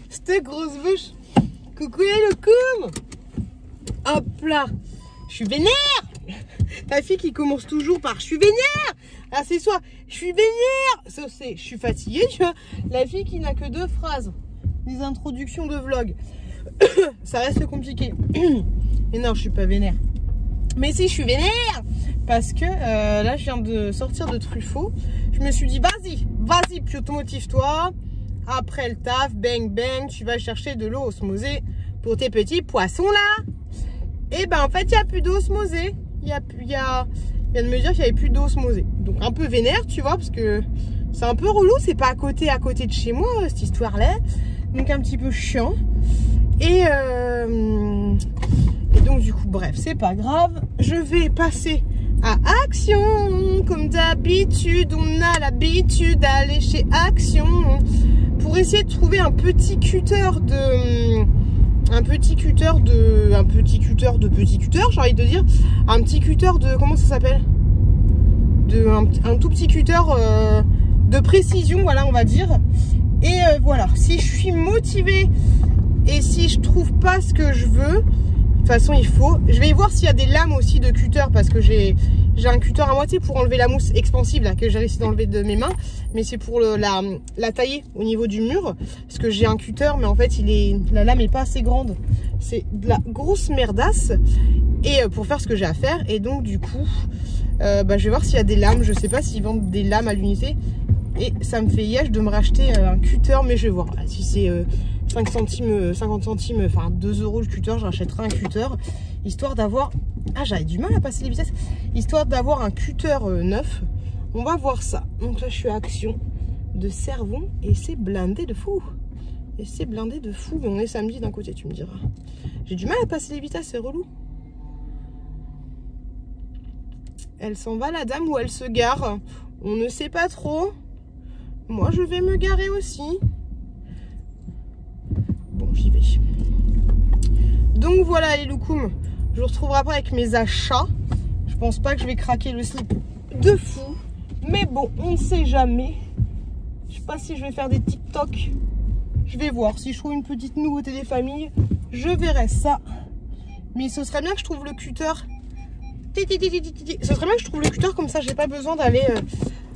Cette grosse bouche. Coucou les locums. Hop là. Je suis vénère. Ta fille qui commence toujours par je suis vénère. Ah c'est soit je suis vénère. Ça c'est je suis fatiguée, tu vois. La fille qui n'a que 2 phrases. Des introductions de vlog. Ça reste compliqué. Mais non, je suis pas vénère. Mais si, je suis vénère. Parce que là, je viens de sortir de Truffaut. Je me suis dit, vas-y, puis motive-toi. Après le taf, bang, bang, tu vas chercher de l'eau osmosée pour tes petits poissons là. Et ben en fait, il n'y a plus d'eau osmosée. Il vient de me dire qu'il n'y avait plus d'eau osmosée. Donc un peu vénère, tu vois, parce que c'est un peu relou. C'est pas à côté de chez moi, cette histoire-là. Donc un petit peu chiant. Et donc du coup, bref, c'est pas grave. Je vais passer à Action. Comme d'habitude, on a l'habitude d'aller chez Action pour essayer de trouver un petit cutter de j'ai envie de dire, un petit cutter de, comment ça s'appelle, un tout petit cutter de précision, voilà, on va dire. Et voilà, si je suis motivée et si je trouve pas ce que je veux, de toute façon il faut, je vais voir s'il y a des lames aussi de cutter, parce que j'ai un cutter à moitié pour enlever la mousse expansive là que j'ai réussi d'enlever de mes mains, mais c'est pour la tailler au niveau du mur, parce que j'ai un cutter mais en fait la lame est pas assez grande, c'est de la grosse merdasse, et pour faire ce que j'ai à faire. Et donc du coup je vais voir s'il y a des lames, je sais pas s'ils vendent des lames à l'unité, et ça me fait yèche de me racheter un cutter, mais je vais voir si c'est 5 centimes, 50 centimes, enfin 2 € le cutter, j'achèterai un cutter, histoire d'avoir, j'avais du mal à passer les vitesses, histoire d'avoir un cutter neuf. On va voir ça. Donc là je suis à Action de Cervon et c'est blindé de fou. Mais on est samedi d'un côté, tu me diras. J'ai du mal à passer les vitesses, c'est relou. Elle s'en va la dame ou elle se gare, on ne sait pas trop. Moi je vais me garer aussi. Bon, j'y vais. Donc voilà les loukoums, je vous retrouverai après avec mes achats. Je pense pas que je vais craquer le slip de fou, mais bon, on ne sait jamais. Je sais pas si je vais faire des TikTok. Je vais voir si je trouve une petite nouveauté des familles, je verrai ça. Mais ce serait bien que je trouve le cutter. Ce serait bien que je trouve le cutter, comme ça j'ai pas besoin d'aller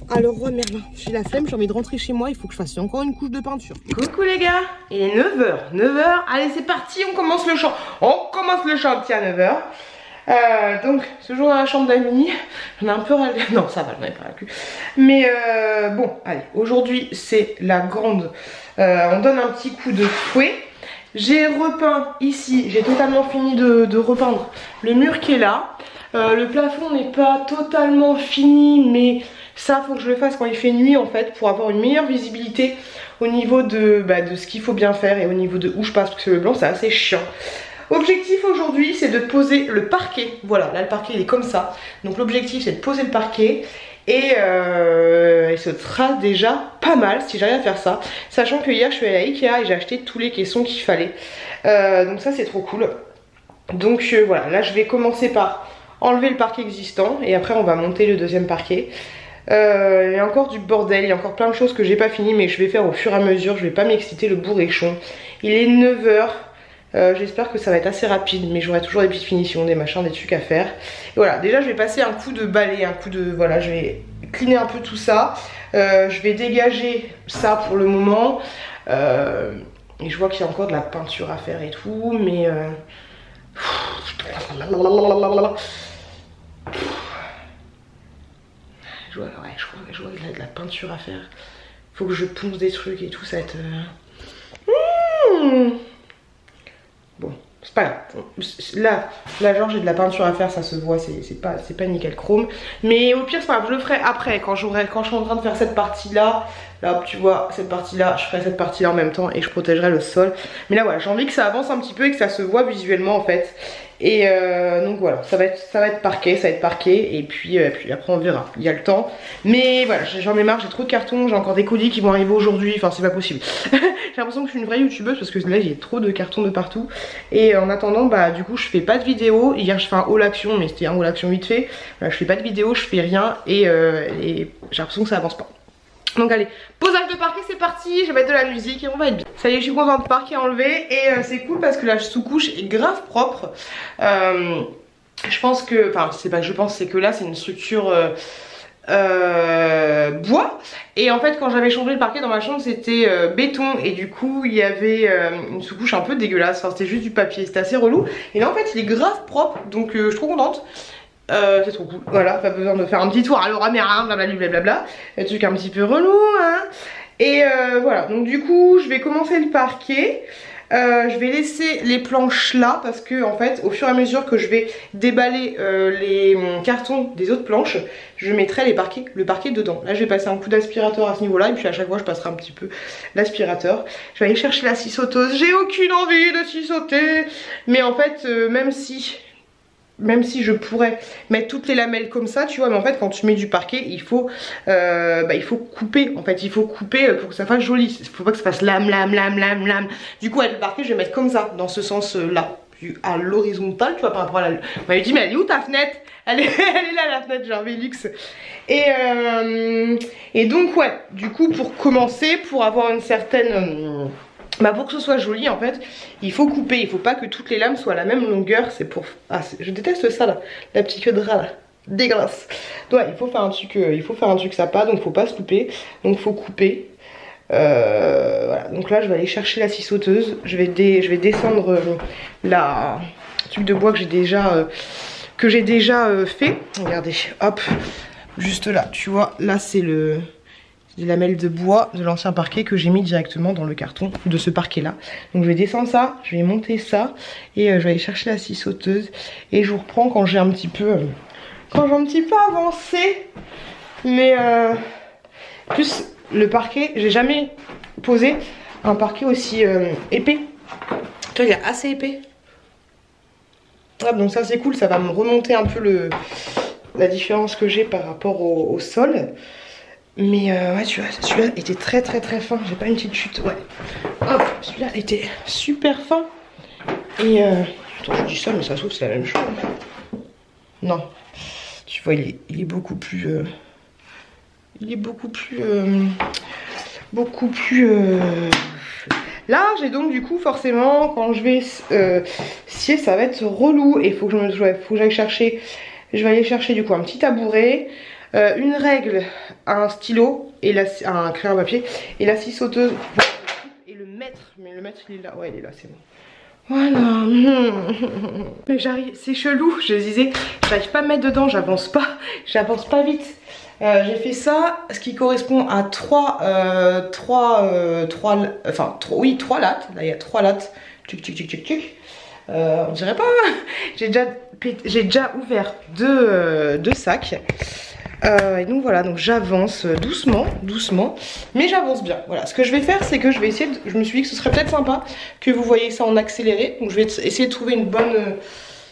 à Leroy Merlin. J'ai la flemme, j'ai envie de rentrer chez moi, il faut que je fasse encore une couche de peinture. Coucou les gars, il est 9h. Allez c'est parti, on commence le chant. Petit à 9h. Donc toujours dans la chambre d'Amélie. J'en ai un peu râlé. Non ça va, j'en ai pas la cul. Mais bon, allez, aujourd'hui c'est la grande. On donne un petit coup de fouet. J'ai repeint ici, j'ai totalement fini de repeindre le mur qui est là. Le plafond n'est pas totalement fini, mais ça faut que je le fasse quand il fait nuit en fait, pour avoir une meilleure visibilité au niveau de ce qu'il faut bien faire et au niveau de où je passe, parce que le blanc c'est assez chiant. Objectif aujourd'hui c'est de poser le parquet. Voilà, là le parquet il est comme ça, donc l'objectif c'est de poser le parquet. Et ce sera déjà pas mal si j'arrive à faire ça, sachant que hier je suis allée à Ikea et j'ai acheté tous les caissons qu'il fallait, donc ça c'est trop cool. Donc voilà, là je vais commencer par enlever le parquet existant et après on va monter le deuxième parquet. Il y a encore du bordel, il y a encore plein de choses que j'ai pas fini, mais je vais faire au fur et à mesure, je vais pas m'exciter le bourrichon. Il est 9h. J'espère que ça va être assez rapide, mais j'aurai toujours des petites finitions, des machins, des trucs à faire. Et voilà, déjà je vais passer un coup de balai, voilà, je vais cleaner un peu tout ça. Je vais dégager ça pour le moment. Et je vois qu'il y a encore de la peinture à faire et tout, mais je vois qu'il y a de la peinture à faire. Faut que je ponce des trucs et tout, ça va être bon, c'est pas grave. Là genre j'ai de la peinture à faire, ça se voit, c'est pas nickel chrome. Mais au pire c'est pas grave, je le ferai après, quand je suis en train de faire cette partie là. Là hop, tu vois, cette partie là, je ferai cette partie là en même temps et je protégerai le sol. Mais là voilà, j'ai envie que ça avance un petit peu et que ça se voit visuellement en fait. Et donc voilà, ça va être parquet, et puis après on verra, il y a le temps. Mais voilà, j'en ai marre, j'ai trop de cartons, j'ai encore des colis qui vont arriver aujourd'hui, enfin c'est pas possible. J'ai l'impression que je suis une vraie youtubeuse parce que là j'ai trop de cartons de partout. Et en attendant, du coup je fais pas de vidéo. Hier je fais un haul action, mais c'était un haul action vite fait. Voilà, je fais pas de vidéo, je fais rien et j'ai l'impression que ça avance pas. Donc allez, posage de parquet, c'est parti, je vais mettre de la musique et on va être bien. Ça y est, je suis contente, parquet enlevé et c'est cool parce que la sous-couche est grave propre. Je pense que, enfin c'est pas que je pense, c'est que là c'est une structure bois. Et en fait quand j'avais changé le parquet dans ma chambre c'était béton et du coup il y avait une sous-couche un peu dégueulasse, enfin c'était juste du papier, c'était assez relou. Et là en fait il est grave propre donc je suis trop contente. C'est trop cool, voilà, pas besoin de faire un petit tour à l'aura mère, blablabla, le truc un petit peu relou hein. Et voilà, donc du coup je vais commencer le parquet. Je vais laisser les planches là parce que en fait au fur et à mesure que je vais déballer les cartons des autres planches, je mettrai le parquet dedans. Là je vais passer un coup d'aspirateur à ce niveau là et puis à chaque fois je passerai un petit peu l'aspirateur. Je vais aller chercher la scie sauteuse, j'ai aucune envie de scie sauter. Mais en fait même si je pourrais mettre toutes les lamelles comme ça, tu vois, mais en fait quand tu mets du parquet il faut couper, en fait il faut couper pour que ça fasse joli, il faut pas que ça fasse lame. Du coup avec le parquet je vais mettre comme ça, dans ce sens là, à l'horizontale, tu vois, par rapport à la... On m'avait dit mais elle est où ta fenêtre? Elle est là la fenêtre, genre Velux. Et donc ouais, du coup pour commencer, pour avoir une certaine... pour que ce soit joli en fait il faut couper, il faut pas que toutes les lames soient à la même longueur, c'est pour... je déteste ça là, la petite queue de rat là, dégueulasse. Donc ouais, il faut faire un truc sympa, donc faut pas se couper, donc faut couper. Voilà, donc là je vais aller chercher la scie sauteuse, je vais descendre la truc de bois que j'ai déjà fait. Regardez, hop, juste là, tu vois, là c'est des lamelles de bois de l'ancien parquet que j'ai mis directement dans le carton de ce parquet là. Donc je vais descendre ça, je vais monter ça et je vais aller chercher la scie sauteuse et je vous reprends quand j'ai un petit peu avancé. Mais plus le parquet, j'ai jamais posé un parquet aussi épais. Tu vois, il est assez épais. Hop, donc ça c'est cool, ça va me remonter un peu la différence que j'ai par rapport au sol. Mais ouais, tu vois, celui-là était très fin, j'ai pas une petite chute, ouais. Hop, celui-là était super fin. Et attends, je dis ça, mais ça se trouve c'est la même chose. Non, tu vois, il est beaucoup plus... Là, j'ai donc du coup forcément, quand je vais scier, ça va être relou. Et il faut que j'aille chercher, je vais aller chercher du coup un petit tabouret. Une règle, un stylo et un crayon à papier et la scie sauteuse et le mètre, mais le mètre il est là, ouais il est là, c'est bon. Voilà. Mais j'arrive, c'est chelou, je disais, j'arrive pas à me mettre dedans, j'avance pas vite. J'ai fait ça, ce qui correspond à 3 lattes, là il y a 3 lattes, tuc. On dirait pas, j'ai déjà ouvert deux sacs. Et donc voilà, donc j'avance doucement, mais j'avance bien. Voilà, ce que je vais faire, c'est que je vais essayer je me suis dit que ce serait peut-être sympa que vous voyez ça en accéléré. Donc je vais essayer de trouver une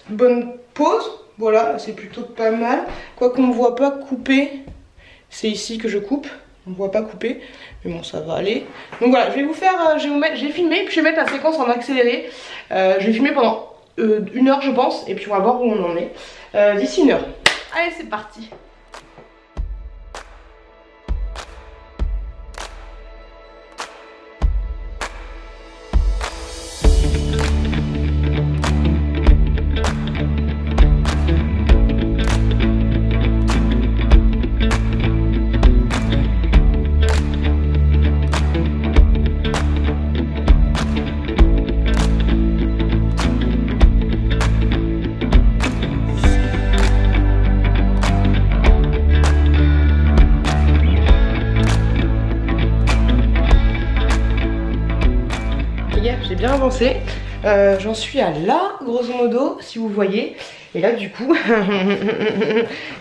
bonne pause. Voilà, c'est plutôt pas mal. Quoi qu'on ne voit pas couper, c'est ici que je coupe. On ne voit pas couper, mais bon, ça va aller. Donc voilà, je vais vous faire, j'ai filmé, puis je vais mettre la séquence en accéléré. Je vais filmer pendant 1 heure, je pense, et puis on va voir où on en est d'ici 1 heure. Allez, c'est parti. J'ai bien avancé, j'en suis à là grosso modo si vous voyez, et là du coup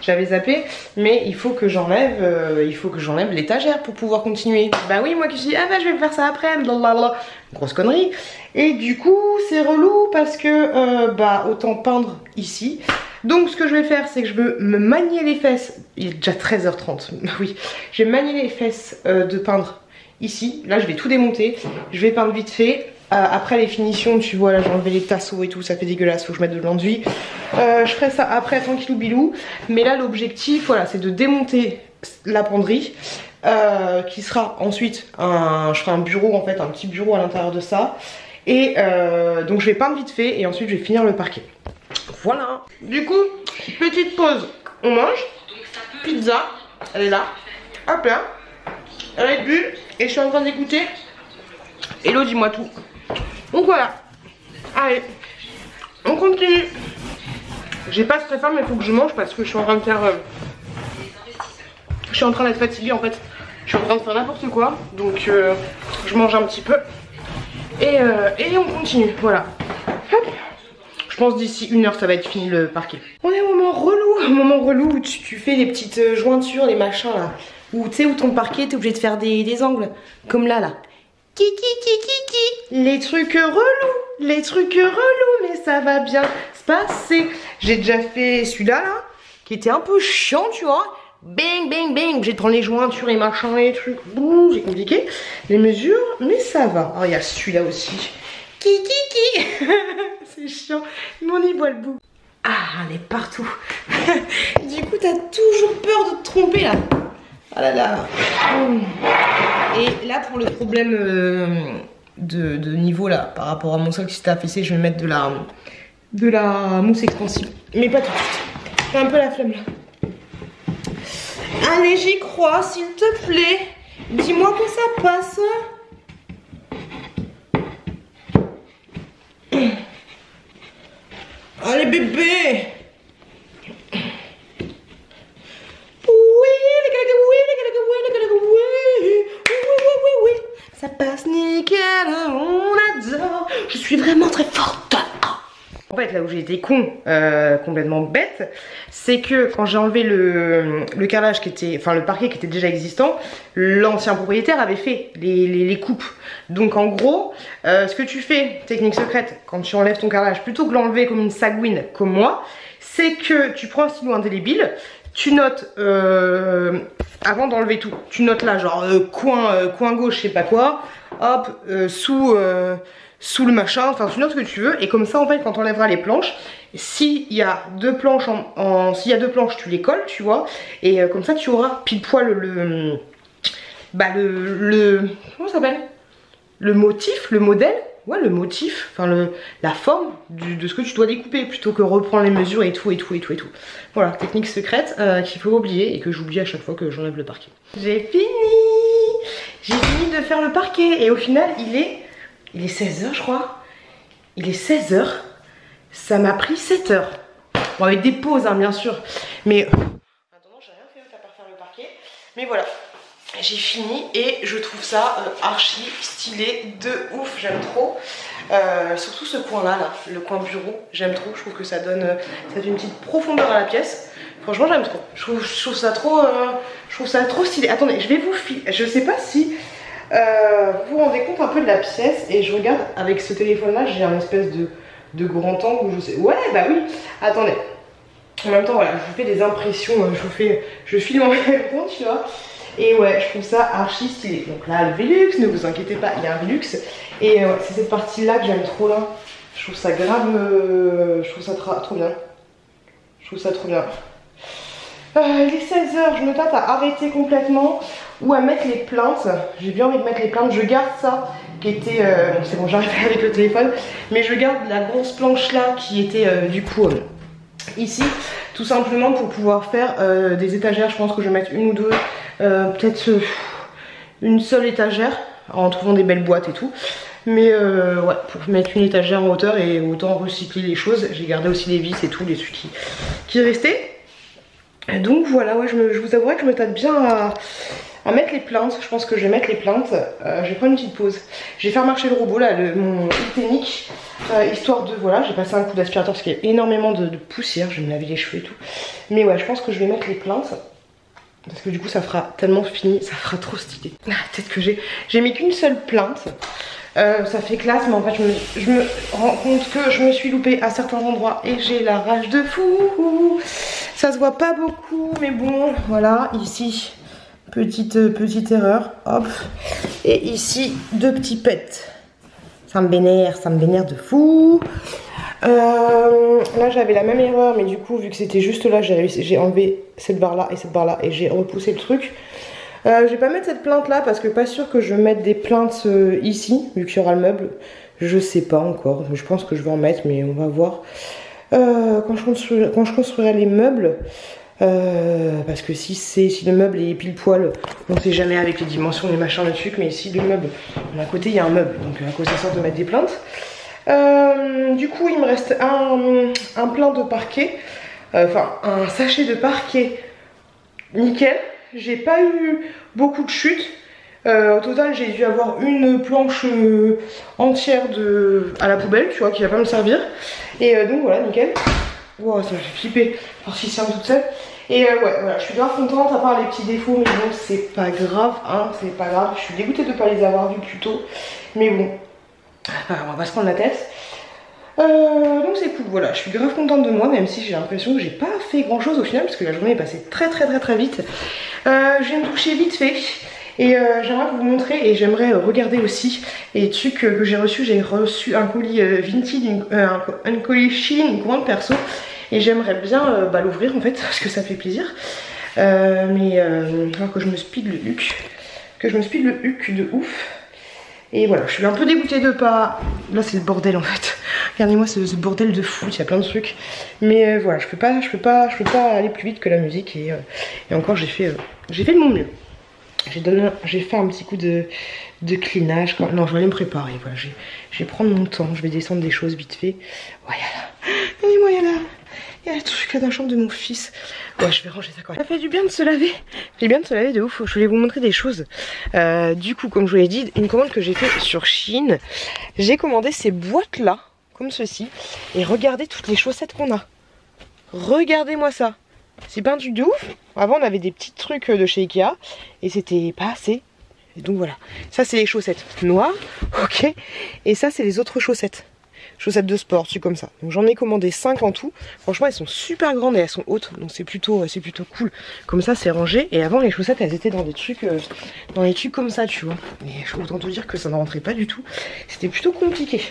j'avais zappé, mais il faut que j'enlève l'étagère pour pouvoir continuer. Bah oui, moi qui dis ah bah je vais faire ça après, blablabla, grosse connerie. Et du coup c'est relou parce que bah autant peindre ici. Donc ce que je vais faire, c'est que je veux me manier les fesses. Il est déjà 13h30, oui, je vais manier les fesses de peindre ici. Là je vais tout démonter, je vais peindre vite fait. Après les finitions, tu vois, là j'ai enlevé les tasseaux et tout, ça fait dégueulasse, faut que je mette de l'enduit. Je ferai ça après tranquillou bilou. Mais là l'objectif, voilà, c'est de démonter la penderie qui sera ensuite je ferai un bureau en fait, un petit bureau à l'intérieur de ça. Et donc je vais peindre vite fait et ensuite je vais finir le parquet. Voilà. Du coup, petite pause. On mange. Pizza, elle est là. Hop là. Red Bull. Et je suis en train d'écouter Hello, dis-moi tout. Donc voilà. Allez, on continue. J'ai pas très faim mais il faut que je mange parce que je suis en train de faire... je suis en train d'être fatiguée en fait. Je suis en train de faire n'importe quoi. Donc je mange un petit peu. Et on continue, voilà. Hop. Je pense d'ici 1 heure ça va être fini le parquet. On est au moment relou où tu fais les petites jointures, les machins là. Où tu sais où ton parquet t'es obligé de faire des angles. Comme là. Les trucs relous, mais ça va bien se passer. J'ai déjà fait celui-là là, qui était un peu chiant tu vois. Bang bang bang, j'ai de prendre les jointures, les machins, les trucs. Bouh, c'est compliqué. Les mesures, mais ça va. Oh, il y a celui-là aussi. C'est chiant, mais on y voit le bout. Ah, elle est partout. Du coup, t'as toujours peur de te tromper là. Ah là là. Et là, pour le problème de niveau là, par rapport à mon sol qui s'était affaissé, je vais mettre de la mousse expansive. Mais pas tout de suite. J'ai un peu la flemme là. Allez, j'y crois, s'il te plaît. Dis-moi que ça passe. Allez, bébé. Oui. Ça passe nickel, on adore. Je suis vraiment très forte. En fait, là où j'ai été complètement bête, c'est que quand j'ai enlevé le carrelage qui était, enfin le parquet qui était déjà existant, l'ancien propriétaire avait fait les coupes. Donc en gros, ce que tu fais, technique secrète, quand tu enlèves ton carrelage, plutôt que l'enlever comme une sagouine comme moi, c'est que tu prends un stylo indélébile, tu notes, avant d'enlever tout, tu notes là genre coin gauche, je sais pas quoi, hop, sous le machin, enfin tu notes ce que tu veux, et comme ça en fait quand on enlèvera les planches, s'il y a 2 planches s'il y a 2 planches tu les colles, tu vois, et comme ça tu auras pile poil comment ça s'appelle, le motif, le modèle, ouais le motif, enfin la forme de ce que tu dois découper, plutôt que reprendre les mesures et tout. Voilà, technique secrète qu'il faut oublier et que j'oublie à chaque fois que j'enlève le parquet. J'ai fini de faire le parquet et au final il est 16h je crois. Il est 16h. Ça m'a pris 7 heures. Bon avec des pauses hein, bien sûr. Mais attends, j'ai rien fait d'autre à part faire le parquet. Mais voilà. J'ai fini et je trouve ça archi stylé de ouf. J'aime trop. Surtout ce coin là, le coin bureau. J'aime trop. Je trouve que ça donne une petite profondeur à la pièce. Franchement j'aime trop. Je trouve ça trop stylé. Attendez, je vais vous filmer. Je sais pas si... vous vous rendez compte un peu de la pièce et je regarde avec ce téléphone là, j'ai un espèce de grand angle où je sais. Ouais bah oui, attendez. En même temps voilà, je vous fais des impressions, je filme en même temps tu vois. Et ouais, je trouve ça archi stylé. Donc là le Velux, ne vous inquiétez pas, il y a un Velux. Et ouais, c'est cette partie là que j'aime trop là. Je trouve ça grave, je trouve ça trop bien. Il est 16h, je me tâte à arrêter complètement ou à mettre les plaintes. J'ai bien envie de mettre les plaintes. Je garde ça qui était... c'est bon, j'arrête avec le téléphone. Mais je garde la grosse planche là qui était du coup ici. Tout simplement pour pouvoir faire des étagères. Je pense que je vais mettre 1 ou 2. Peut-être une seule étagère en trouvant des belles boîtes et tout. Mais ouais, pour mettre une étagère en hauteur et autant recycler les choses. J'ai gardé aussi les vis et tout, les trucs qui restaient. Donc voilà, ouais, je vous avouerai que je me tâte bien à mettre les plaintes. Je pense que je vais mettre les plaintes. Je vais prendre une petite pause. Je vais faire marcher le robot là, mon Itenic, histoire de, voilà, j'ai passé un coup d'aspirateur parce qu'il y a énormément de poussière. Je vais me laver les cheveux et tout. Mais ouais, je pense que je vais mettre les plaintes. Parce que du coup ça fera tellement fini, ça fera trop stylé. Peut-être que j'ai mis qu'une seule plainte. Ça fait classe, mais en fait je me rends compte que je me suis loupée à certains endroits et j'ai la rage de fou. Ça se voit pas beaucoup, mais bon, voilà, ici, petite erreur, hop. Et ici, 2 petits pets. Ça me vénère de fou. Là j'avais la même erreur, mais du coup vu que c'était juste là, j'ai enlevé cette barre là et j'ai repoussé le truc. Je vais pas mettre cette plainte là parce que pas sûr que je mette des plaintes ici, vu qu'il y aura le meuble. Je sais pas encore, je pense que je vais en mettre, mais on va voir quand je construirai les meubles. Parce que si le meuble est pile poil, on sait jamais avec les dimensions, les machins, les trucs, mais si le meuble, à côté il y a un meuble, donc à quoi ça sert de mettre des plaintes. Du coup il me reste un plein de parquet, enfin un sachet de parquet nickel. J'ai pas eu beaucoup de chutes. Au total j'ai dû avoir une planche entière à la poubelle, tu vois, qui va pas me servir. Et donc voilà, nickel. Wow, ça m'a fait flipper parce qu'il sert toute seule. Et ouais, voilà, je suis grave contente, à part les petits défauts, mais bon, c'est pas grave, hein, c'est pas grave. Je suis dégoûtée de pas les avoir vus plus tôt, mais bon, on va pas se prendre la tête. Donc c'est cool, voilà, je suis grave contente de moi, même si j'ai l'impression que j'ai pas fait grand chose au final, parce que la journée est passée très vite. Je viens de toucher vite fait. Et j'aimerais vous montrer et j'aimerais regarder aussi les trucs que j'ai reçus. J'ai reçu un colis Vinted, un colis Shein, une commande perso. Et j'aimerais bien l'ouvrir en fait, parce que ça fait plaisir. Alors que je me speed le huc. De ouf. Et voilà, je suis un peu dégoûtée de pas... Là c'est le bordel en fait. Regardez-moi ce bordel de fou, il y a plein de trucs. Mais voilà, je peux pas aller plus vite que la musique. Et encore j'ai fait de mon mieux. J'ai fait un petit coup de cleanage. Non, je vais aller me préparer. Voilà, je vais prendre mon temps. Je vais descendre des choses vite fait. Ouais, regardez-moi, il y a le truc là dans la chambre de mon fils. Ouais, je vais ranger ça quand même. Ça fait du bien de se laver. Ça fait bien de se laver de ouf. Je voulais vous montrer des choses. Du coup, comme je vous l'ai dit, une commande que j'ai fait sur Shein. J'ai commandé ces boîtes là, comme ceci. Et regardez toutes les chaussettes qu'on a. Regardez-moi ça. C'est pas un truc de ouf. Avant on avait des petits trucs de chez Ikea et c'était pas assez. Et donc voilà. Ça c'est les chaussettes noires. Ok. Et ça c'est les autres chaussettes. Chaussettes de sport, trucs comme ça. Donc j'en ai commandé 5 en tout. Franchement elles sont super grandes et elles sont hautes. Donc c'est plutôt cool. Comme ça c'est rangé. Et avant les chaussettes elles étaient dans des trucs comme ça tu vois. Mais je peux autant te dire que ça ne rentrait pas du tout. C'était plutôt compliqué.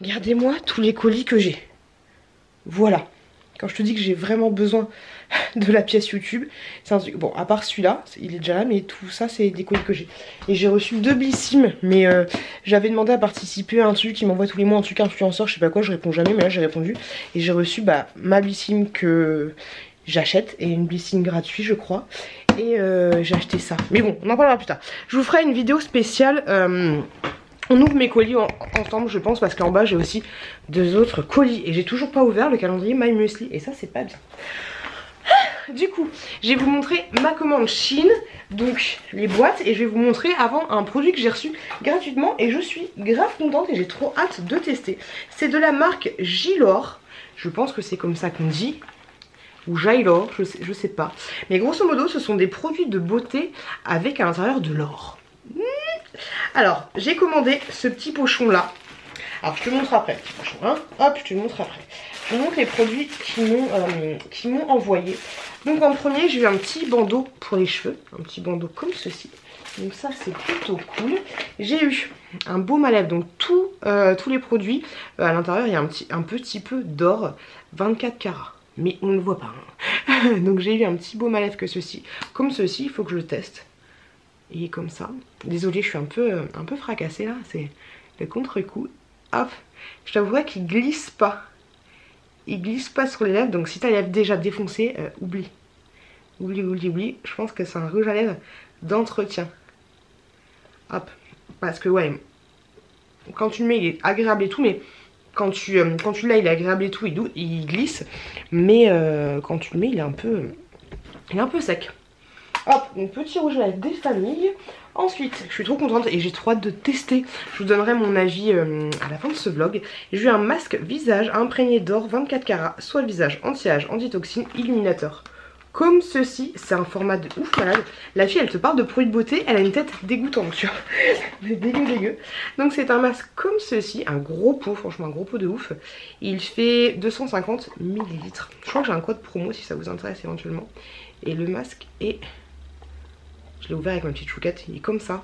Regardez-moi tous les colis que j'ai. Voilà. Quand je te dis que j'ai vraiment besoin de la pièce YouTube, c'est un truc. Bon, à part celui-là, il est déjà là, mais tout ça, c'est des colis que j'ai. Et j'ai reçu 2 Blissim, mais j'avais demandé à participer à un truc qui m'envoie tous les mois un truc influenceur, je sais pas quoi, je réponds jamais, mais là j'ai répondu. Et j'ai reçu ma Blissim que j'achète et une Blissim gratuite, je crois. Et j'ai acheté ça. Mais bon, on en parlera plus tard. Je vous ferai une vidéo spéciale. On ouvre mes colis ensemble je pense parce qu'en bas j'ai aussi 2 autres colis et j'ai toujours pas ouvert le calendrier My Muesli et ça c'est pas bien. Du coup je vais vous montrer ma commande Shein, donc les boîtes, et je vais vous montrer avant un produit que j'ai reçu gratuitement et je suis grave contente et j'ai trop hâte de tester. C'est de la marque Gilor, je pense que c'est comme ça qu'on dit, ou Jailor, je sais pas, mais grosso modo ce sont des produits de beauté avec à l'intérieur de l'or. Alors, j'ai commandé ce petit pochon là. Alors, je te le montre après, petit pochon, hein. Hop, je te le montre après. Je vous montre les produits qui m'ont envoyé. Donc, en premier, j'ai eu un petit bandeau pour les cheveux. Un petit bandeau comme ceci. Donc, ça, c'est plutôt cool. J'ai eu un baume à lèvres. Donc, tous les produits, à l'intérieur, il y a un petit peu d'or. 24 carats. Mais on ne le voit pas. Hein. Donc, j'ai eu un petit baume à lèvres que ceci. Comme ceci, il faut que je le teste. Et comme ça. Désolée, je suis un peu fracassée là. C'est le contre-coup. Hop. Je t'avouerais qu'il glisse pas. Il glisse pas sur les lèvres. Donc si t'as les lèvres déjà défoncées, oublie. Oublie. Je pense que c'est un rouge à lèvres d'entretien. Hop. Parce que ouais. Quand tu le mets, il est agréable et tout. Mais quand tu l'as, il est agréable et tout. Il glisse. Mais quand tu le mets, il est un peu sec. Hop, donc petit rouge à lèvres des familles. Ensuite, je suis trop contente et j'ai trop hâte de tester. Je vous donnerai mon avis à la fin de ce vlog. J'ai eu un masque visage imprégné d'or 24 carats, soit le visage anti-âge, antitoxine, illuminateur. Comme ceci, c'est un format de ouf malade. La fille, elle te parle de produits de beauté, elle a une tête dégoûtante, tu vois. dégueu. Donc c'est un masque comme ceci, un gros pot, franchement un gros pot de ouf. Il fait 250 ml. Je crois que j'ai un code promo si ça vous intéresse éventuellement. Et le masque est... Je l'ai ouvert avec ma petite chouquette, il est comme ça.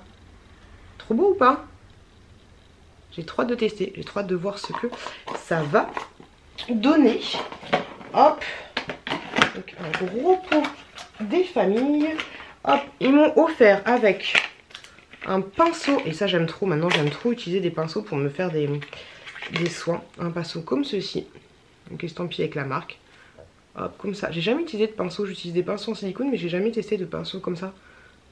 Trop beau ou pas? J'ai trop hâte de tester, j'ai trop hâte de voir ce que ça va donner. Hop. Donc un gros pot des familles. Hop, ils m'ont offert avec un pinceau, et ça j'aime trop, maintenant j'aime trop utiliser des pinceaux pour me faire des soins. Un pinceau comme ceci, donc estampillé avec la marque. Hop, comme ça. J'ai jamais utilisé de pinceau, j'utilise des pinceaux en silicone, mais j'ai jamais testé de pinceau comme ça.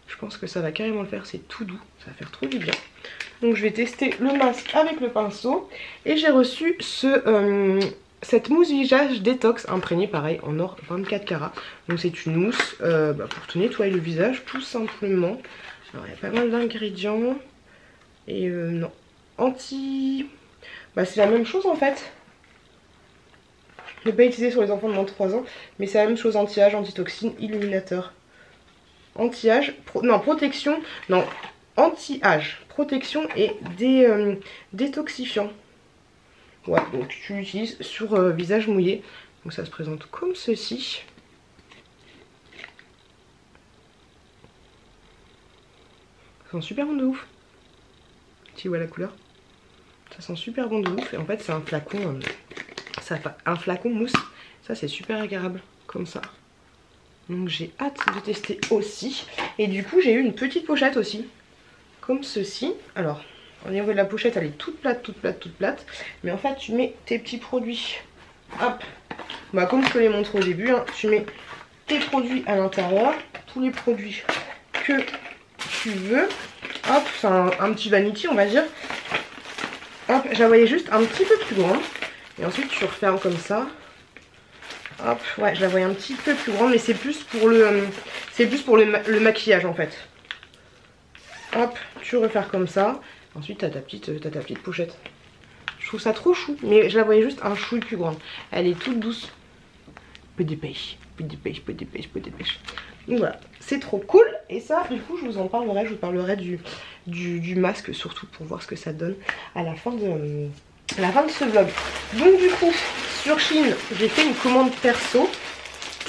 Je pense que ça va carrément le faire, c'est tout doux, ça va faire trop du bien. Donc je vais tester le masque avec le pinceau. Et j'ai reçu cette mousse visage détox imprégnée pareil en or 24 carats. Donc c'est une mousse pour te nettoyer le visage tout simplement. Alors il y a pas mal d'ingrédients. Et non, c'est la même chose en fait. Je l'ai pas utilisé sur les enfants de moins de 3 ans, mais c'est la même chose, anti-âge, antitoxine, illuminateur. Anti-âge, protection, non, anti-âge, protection et détoxifiant. Ouais, donc tu l'utilises sur visage mouillé. Donc ça se présente comme ceci. Ça sent super bon de ouf. Tu vois la couleur? Ça sent super bon de ouf. Et en fait c'est un flacon, un flacon mousse. Ça c'est super agréable, comme ça. Donc j'ai hâte de tester aussi. Et du coup j'ai eu une petite pochette aussi, comme ceci. Alors au niveau de la pochette elle est toute plate, toute plate, toute plate. Mais en fait tu mets tes petits produits. Hop, bah comme je te les montre au début, hein, tu mets tes produits à l'intérieur. Tous les produits que tu veux. Hop, c'est un petit vanity on va dire. Hop, je la voyais juste un petit peu plus grande. Et ensuite tu refermes comme ça. Hop, ouais, je la voyais un petit peu plus grande, mais c'est plus pour le maquillage en fait. Hop, tu refais comme ça. Ensuite, t'as ta petite pochette. Je trouve ça trop chou, mais je la voyais juste un chouille plus grande. Elle est toute douce. Peu de pêche, peu de pêche, peu de pêche, peu de pêche. Donc voilà, c'est trop cool. Et ça, du coup, je vous parlerai du masque, surtout pour voir ce que ça donne à la fin de ce vlog. Donc du coup, sur Shein, j'ai fait une commande perso.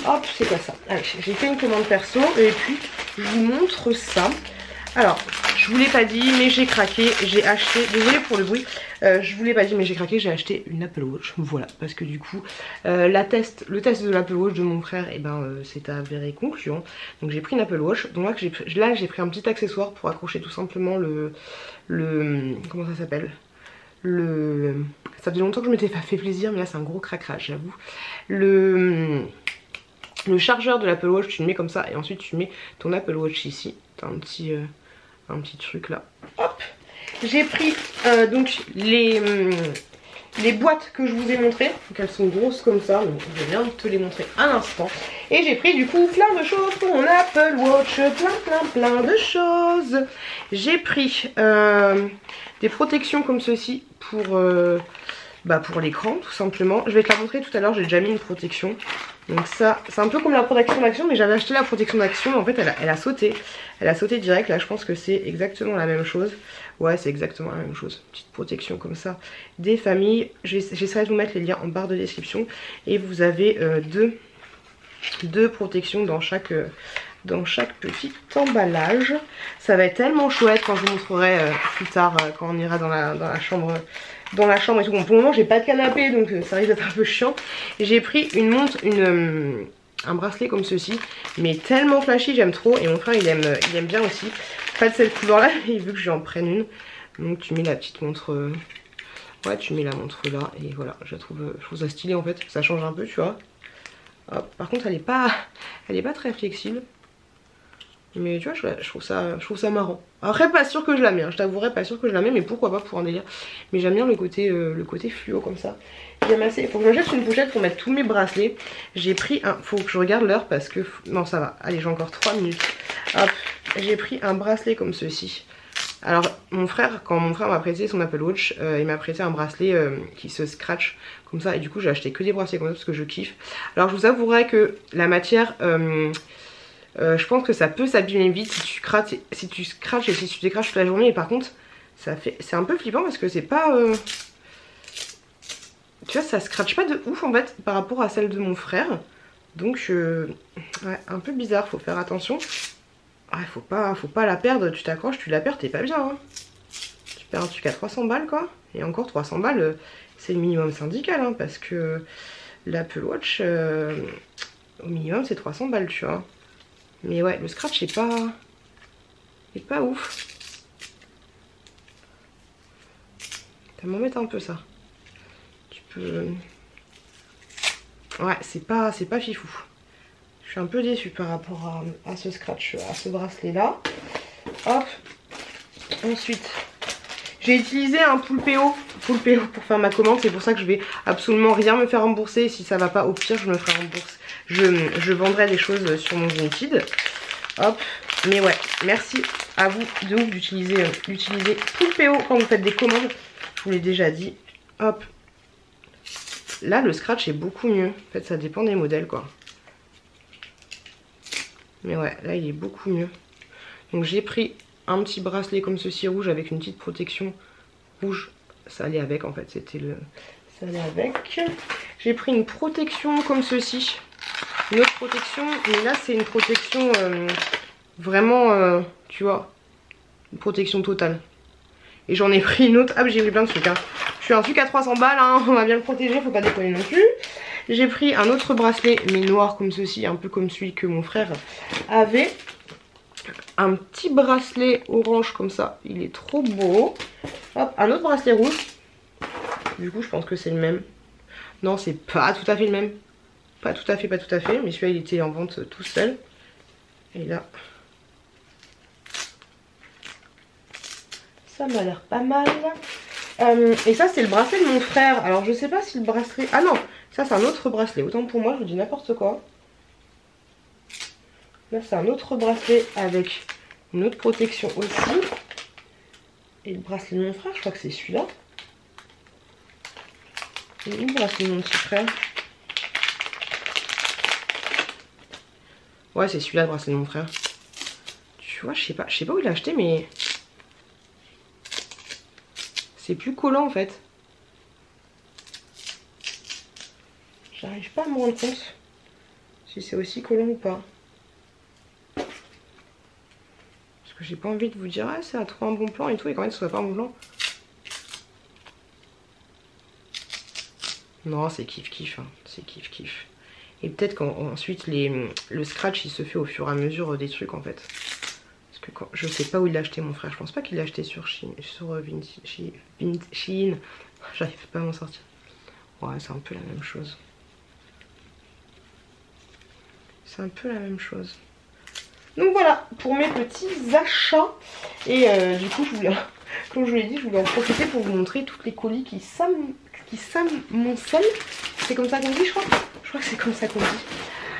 Hop, c'est quoi ça? Allez, j'ai fait une commande perso et puis je vous montre ça. Alors, je vous l'ai pas dit, mais j'ai craqué, j'ai acheté, désolée pour le bruit, je vous l'ai pas dit, mais j'ai craqué, j'ai acheté une Apple Watch. Voilà, parce que du coup, le test de l'Apple Watch de mon frère, c'est avéré concluant. Donc j'ai pris une Apple Watch. Donc là, j'ai pris un petit accessoire pour accrocher tout simplement comment ça s'appelle? Ça faisait longtemps que je m'étais pas fait plaisir, mais là c'est un gros craquage, j'avoue. Le chargeur de l'Apple Watch, tu le mets comme ça et ensuite tu mets ton Apple Watch ici. T'as un petit truc là. Hop. J'ai pris donc les boîtes que je vous ai montrées. Donc elles sont grosses comme ça, donc je viens de te les montrer à l'instant. Et j'ai pris du coup plein de choses pour mon Apple Watch, plein de choses. J'ai pris des protections comme ceci pour l'écran tout simplement. Je vais te la montrer tout à l'heure, j'ai déjà mis une protection. Donc ça, c'est un peu comme la protection d'action, mais j'avais acheté la protection d'action, mais en fait elle a sauté. Elle a sauté direct, là je pense que c'est exactement la même chose. Ouais, c'est exactement la même chose. Petite protection comme ça des familles. J'essaierai de vous mettre les liens en barre de description. Et vous avez deux protections dans chaque petit emballage. Ça va être tellement chouette quand je vous montrerai plus tard, quand on ira dans la chambre et tout. Bon, pour le moment j'ai pas de canapé, donc ça risque d'être un peu chiant. J'ai pris une montre, un bracelet comme ceci, mais tellement flashy, j'aime trop. Et mon frère il aime bien aussi. Pas de cette couleur là, il veut que j'en prenne une. Donc tu mets la petite montre, ouais, tu mets la montre là, et voilà, je trouve ça stylé en fait, ça change un peu, tu vois. Hop. Par contre elle est pas très flexible. Mais tu vois, je trouve ça marrant. Après, pas sûr que je la mets, hein. Je t'avouerai, pas sûr que je la mets, mais pourquoi pas pour un délire. Mais j'aime bien le côté fluo comme ça. J'aime assez. Il faut que j'achète une pochette pour mettre tous mes bracelets. J'ai pris un. Faut que je regarde l'heure parce que. Non, ça va. Allez, j'ai encore 3 minutes. Hop. J'ai pris un bracelet comme ceci. Alors, quand mon frère m'a prêté son Apple Watch, il m'a prêté un bracelet qui se scratch comme ça. Et du coup, j'ai acheté que des bracelets comme ça parce que je kiffe. Alors, je vous avouerai que la matière. Je pense que ça peut s'abîmer vite si tu scratches et si tu décraches toute la journée. Et par contre, c'est un peu flippant parce que c'est pas... Tu vois, ça scratche pas de ouf en fait par rapport à celle de mon frère. Donc, ouais, un peu bizarre, faut faire attention. Ouais, faut pas la perdre, tu t'accroches, tu la perds, t'es pas bien. Hein. Tu perds un truc à 300 balles quoi. Et encore 300 balles, c'est le minimum syndical hein, parce que l'Apple Watch, au minimum c'est 300 balles, tu vois. Mais ouais, le scratch est pas ouf. Ça m'embête un peu ça. Tu peux... Ouais, c'est pas fifou. Je suis un peu déçue par rapport à ce scratch, à ce bracelet là. Hop. Ensuite, j'ai utilisé un Poulpeo pour faire ma commande. C'est pour ça que je vais absolument rien me faire rembourser. Si ça va pas, au pire, je me ferai rembourser. Je vendrai des choses sur mon Vinted. Hop. Mais ouais, merci à vous de ouf d'utiliser Poulpeo quand vous faites des commandes. Je vous l'ai déjà dit. Hop. Là, le scratch est beaucoup mieux. En fait, ça dépend des modèles, quoi. Mais ouais, là, il est beaucoup mieux. Donc, j'ai pris un petit bracelet comme ceci rouge avec une petite protection rouge. Ça allait avec, en fait. Ça allait avec. J'ai pris une protection comme ceci. Une autre protection. Mais là, c'est une protection vraiment, tu vois, une protection totale. Et j'en ai pris une autre. Ah, j'ai pris plein de trucs, hein. Je suis un truc à 300 balles, hein. On va bien le protéger, faut pas déconner non plus. J'ai pris un autre bracelet, mais noir comme ceci, un peu comme celui que mon frère avait. Un petit bracelet orange comme ça, il est trop beau. Hop, un autre bracelet rouge. Du coup, je pense que c'est le même. Non, c'est pas tout à fait le même. Pas tout à fait, mais celui-là, il était en vente tout seul. Et là... ça m'a l'air pas mal. Et ça, c'est le bracelet de mon frère. Alors, je sais pas si le bracelet... Ah non, ça, c'est un autre bracelet. Autant pour moi, je vous dis n'importe quoi. Là, c'est un autre bracelet avec une autre protection aussi. Et le bracelet de mon frère, je crois que c'est celui-là. Et le bracelet de mon petit frère. Ouais, c'est celui-là, le bracelet de mon frère. Tu vois, je sais pas où il l'a acheté, mais... c'est plus collant en fait. J'arrive pas à me rendre compte si c'est aussi collant ou pas. Parce que j'ai pas envie de vous dire ah c'est à trop un bon plan et tout et quand même ce soit pas un bon plan. Non c'est kiff hein. C'est kiff. Et peut-être qu'ensuite le scratch il se fait au fur et à mesure des trucs en fait. Parce que je sais pas où il l'a acheté mon frère. Je pense pas qu'il l'a acheté sur Shein. J'arrive pas à m'en sortir. Ouais c'est un peu la même chose. C'est un peu la même chose. Donc voilà pour mes petits achats. Et du coup je voulais, comme je vous l'ai dit, je voulais en profiter pour vous montrer toutes les colis qui s'amoncellent. C'est comme ça qu'on dit je crois. Je crois que c'est comme ça qu'on dit.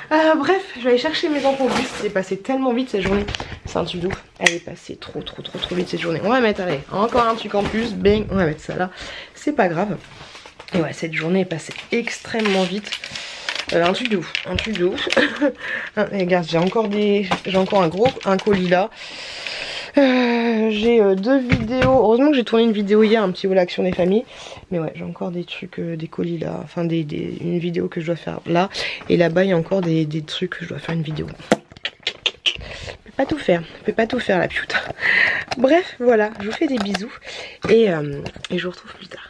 Bref, je vais aller chercher mes enfants au bus. C'est passé tellement vite cette journée. C'est un truc de ouf. Elle est passée trop vite cette journée. On va mettre, allez, encore un truc en plus. Bang, on va mettre ça là. C'est pas grave. Et ouais, cette journée est passée extrêmement vite. Un truc de ouf. Et regarde, j'ai encore un colis là. J'ai 2 vidéos. Heureusement que j'ai tourné une vidéo hier, un petit haul action des familles. Mais ouais, j'ai encore des trucs, des colis là. Enfin, une vidéo que je dois faire là. Et là-bas, il y a encore des trucs que je dois faire une vidéo. Je peux pas tout faire la putain. Bref, voilà, je vous fais des bisous. Et je vous retrouve plus tard.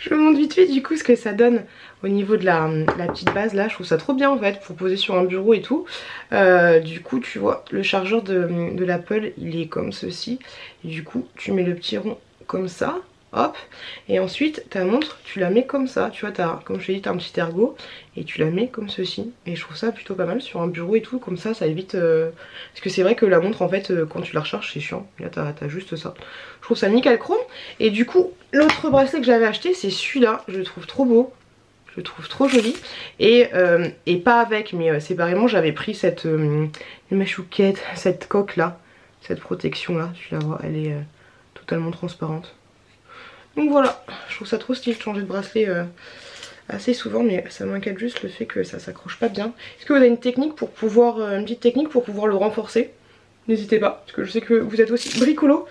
Je vous montre vite fait du coup ce que ça donne au niveau de la petite base là. Je trouve ça trop bien en fait pour poser sur un bureau et tout. Du coup tu vois le chargeur de l'Apple il est comme ceci. Et du coup tu mets le petit rond comme ça. Hop, et ensuite ta montre tu la mets comme ça, tu vois, comme je t'ai dit t'as un petit ergot et tu la mets comme ceci. Et je trouve ça plutôt pas mal sur un bureau et tout, comme ça évite parce que c'est vrai que la montre en fait quand tu la recharges c'est chiant. Là t'as juste ça. Je trouve ça nickel chrome. Et du coup l'autre bracelet que j'avais acheté c'est celui-là, je le trouve trop beau. Je le trouve trop joli. Et pas avec, mais séparément j'avais pris cette machouquette, cette coque là, cette protection là, tu la vois, elle est totalement transparente. Donc voilà, je trouve ça trop stylé de changer de bracelet assez souvent, mais ça m'inquiète juste le fait que ça s'accroche pas bien. Est-ce que vous avez une petite technique pour pouvoir le renforcer? N'hésitez pas, parce que je sais que vous êtes aussi bricolo.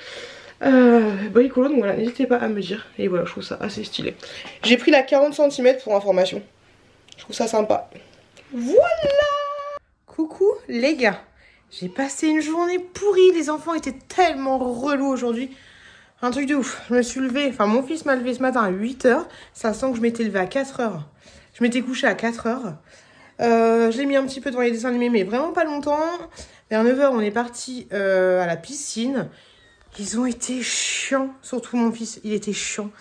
Donc voilà, n'hésitez pas à me dire. Et voilà, je trouve ça assez stylé. J'ai pris la 40 cm pour information. Je trouve ça sympa. Voilà! Coucou les gars, j'ai passé une journée pourrie. Les enfants étaient tellement relous aujourd'hui. Un truc de ouf, je me suis levée, enfin mon fils m'a levé ce matin à 8 h, ça sent que je m'étais levée à 4 h. Je m'étais couchée à 4 h. Je l'ai mis un petit peu devant les dessins animés, mais vraiment pas longtemps. Vers 9 h, on est parti à la piscine. Ils ont été chiants, surtout mon fils, il était chiant.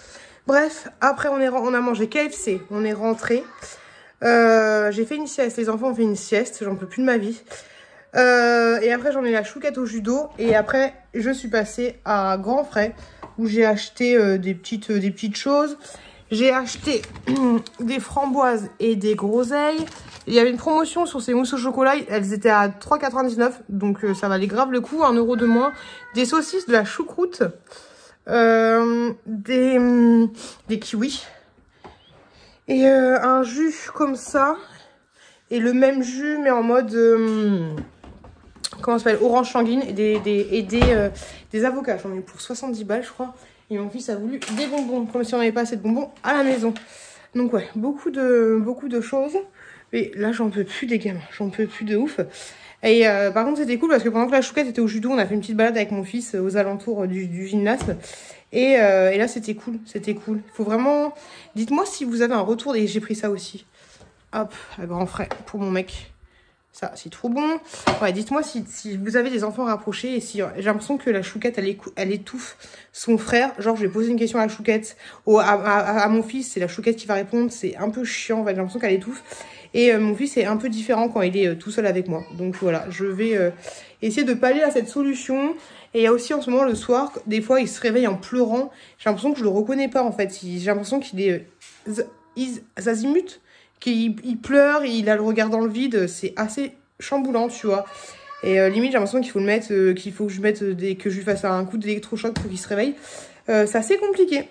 Bref, après on a mangé KFC, on est rentré. J'ai fait une sieste, les enfants ont fait une sieste, j'en peux plus de ma vie. Et après j'en ai la chouquette au judo. Et après je suis passée à Grand Frais où j'ai acheté des petites choses. J'ai acheté des framboises et des groseilles. Il y avait une promotion sur ces mousses au chocolat. Elles étaient à 3,99 €. Donc ça valait grave le coup. 1 € de moins. Des saucisses, de la choucroute. Des kiwis. Et un jus comme ça. Et le même jus mais en mode... comment ça s'appelle, orange sanguine. Et des avocats. J'en ai eu pour 70 balles je crois. Et mon fils a voulu des bonbons, comme si on n'avait pas assez de bonbons à la maison. Donc ouais, beaucoup de choses. Mais là, j'en peux plus des gamins, j'en peux plus de ouf. Et par contre, c'était cool parce que pendant que la chouquette était au judo, on a fait une petite balade avec mon fils aux alentours du gymnase. Et là, c'était cool, c'était cool. Il faut vraiment... Dites-moi si vous avez un retour, et j'ai pris ça aussi. Hop, à Grand Frais pour mon mec. Ça, c'est trop bon. Ouais, dites-moi si vous avez des enfants rapprochés et si j'ai l'impression que la chouquette, elle étouffe son frère. Genre, je vais poser une question à la chouquette. À mon fils, c'est la chouquette qui va répondre. C'est un peu chiant, en fait. J'ai l'impression qu'elle étouffe. Et mon fils est un peu différent quand il est tout seul avec moi. Donc voilà, je vais essayer de pallier à cette solution. Et il y a aussi en ce moment le soir, des fois, il se réveille en pleurant. J'ai l'impression que je le reconnais pas, en fait. J'ai l'impression qu'il est azimut. Qu'il pleure, il a le regard dans le vide, c'est assez chamboulant, tu vois. Et limite, j'ai l'impression qu'il faut le mettre, qu'il faut que je mette que je lui fasse un coup d'électrochoc pour qu'il se réveille. C'est assez compliqué.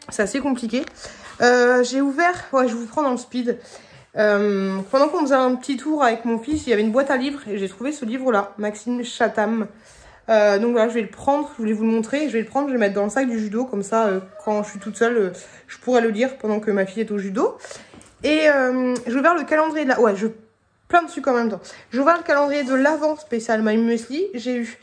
C'est assez compliqué. J'ai ouvert, ouais, je vous prends dans le speed. Pendant qu'on faisait un petit tour avec mon fils, il y avait une boîte à livres et j'ai trouvé ce livre-là, Maxime Chatham. Donc voilà, je vais le prendre, je voulais vous le montrer, je vais le prendre, je vais le mettre dans le sac du judo, comme ça, quand je suis toute seule, je pourrais le lire pendant que ma fille est au judo. Et j'ai ouvert le calendrier de la... Ouais, plein de trucs en même temps. J'ai ouvert le calendrier de l'Avent spécial My Muesli. J'ai eu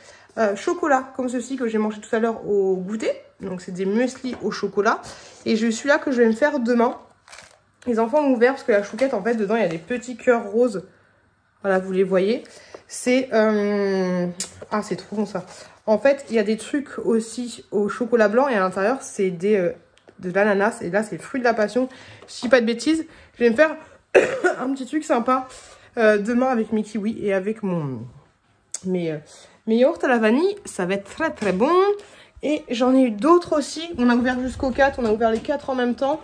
chocolat comme ceci que j'ai mangé tout à l'heure au goûter. Donc c'est des muesli au chocolat. Et j'ai eu celui-là que je vais me faire demain. Les enfants ont ouvert parce que la chouquette, en fait, dedans, il y a des petits cœurs roses. Voilà, vous les voyez. C'est... Ah, c'est trop bon ça. En fait, il y a des trucs aussi au chocolat blanc et à l'intérieur, c'est de l'ananas. Et là, c'est fruit de la passion. Je dis pas de bêtises. Je vais me faire un petit truc sympa demain avec mes kiwis et avec mes yaourts à la vanille. Ça va être très très bon. Et j'en ai eu d'autres aussi. On a ouvert jusqu'au 4. On a ouvert les 4 en même temps.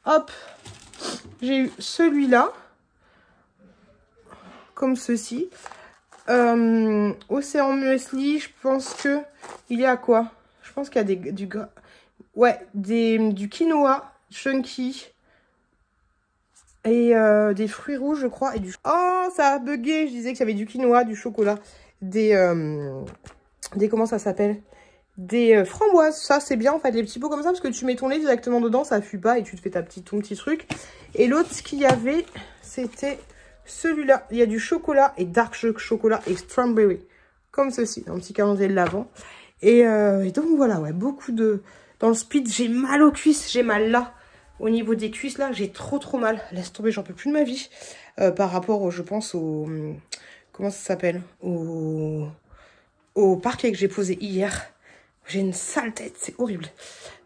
Hop. J'ai eu celui-là. Comme ceci. Océan Muesli. Je pense que... Il y a quoi? Je pense qu'il y a ouais, du quinoa chunky. Et des fruits rouges, je crois. Et Oh, ça a bugué. Je disais qu'il y avait du quinoa, du chocolat, des comment ça s'appelle? Des framboises. Ça, c'est bien, en fait, les petits pots comme ça, parce que tu mets ton lait directement dedans, ça fuit pas, et tu te fais ton petit truc. Et l'autre, ce qu'il y avait, c'était celui-là. Il y a du chocolat et dark chocolat et strawberry. Comme ceci, un petit calendrier de l'Avent. Et donc, voilà, ouais, beaucoup de... Dans le speed, j'ai mal aux cuisses, j'ai mal là. Au niveau des cuisses, là, j'ai trop mal. Laisse tomber, j'en peux plus de ma vie. Par rapport, je pense, au... Comment ça s'appelle? Au parquet que j'ai posé hier. J'ai une sale tête, c'est horrible.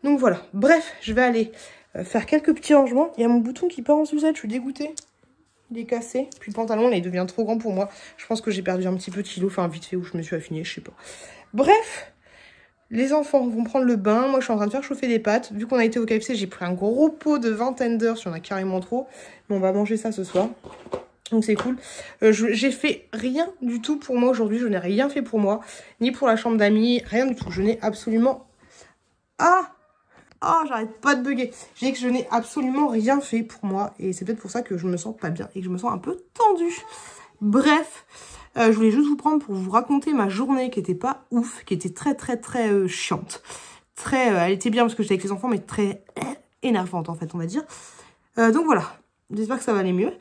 Donc voilà, bref, je vais aller faire quelques petits rangements. Il y a mon bouton qui part en sucette, je suis dégoûtée. Il est cassé. Puis le pantalon, là, il devient trop grand pour moi. Je pense que j'ai perdu un petit peu de kilo, enfin vite fait où je me suis affinée, je sais pas. Bref... Les enfants vont prendre le bain. Moi, je suis en train de faire chauffer des pâtes. Vu qu'on a été au KFC, j'ai pris un gros pot de 20 tenders. Il y en a carrément trop. Mais on va manger ça ce soir. Donc, c'est cool. J'ai fait rien du tout pour moi aujourd'hui. Je n'ai rien fait pour moi. Ni pour la chambre d'amis. Rien du tout. Je n'ai absolument... j'arrête pas de bugger. J'ai dit que je n'ai absolument rien fait pour moi. Et c'est peut-être pour ça que je me sens pas bien. Et que je me sens un peu tendue. Bref... je voulais juste vous prendre pour vous raconter ma journée qui était pas ouf, qui était très chiante. Elle était bien parce que j'étais avec les enfants, mais très énervante en fait, on va dire. Donc voilà, j'espère que ça va aller mieux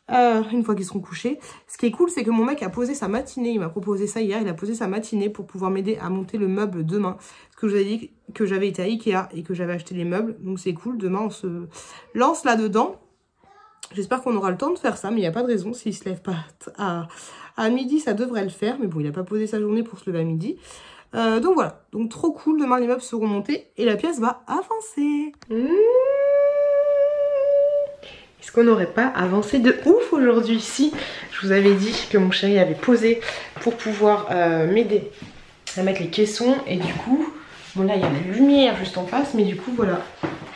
une fois qu'ils seront couchés. Ce qui est cool, c'est que mon mec a posé sa matinée, il m'a proposé ça hier, il a posé sa matinée pour pouvoir m'aider à monter le meuble demain. Parce que je vous ai dit que j'avais été à Ikea et que j'avais acheté les meubles, donc c'est cool, demain on se lance là-dedans. J'espère qu'on aura le temps de faire ça, mais il n'y a pas de raison. S'il se lève pas à midi, ça devrait le faire. Mais bon, il n'a pas posé sa journée pour se lever à midi. Donc voilà, donc trop cool. Demain, les meubles seront montés et la pièce va avancer. Est-ce qu'on n'aurait pas avancé de ouf aujourd'hui? Si, je vous avais dit que mon chéri avait posé pour pouvoir m'aider à mettre les caissons. Et du coup, bon là, il y a la lumière juste en face. Mais du coup, voilà,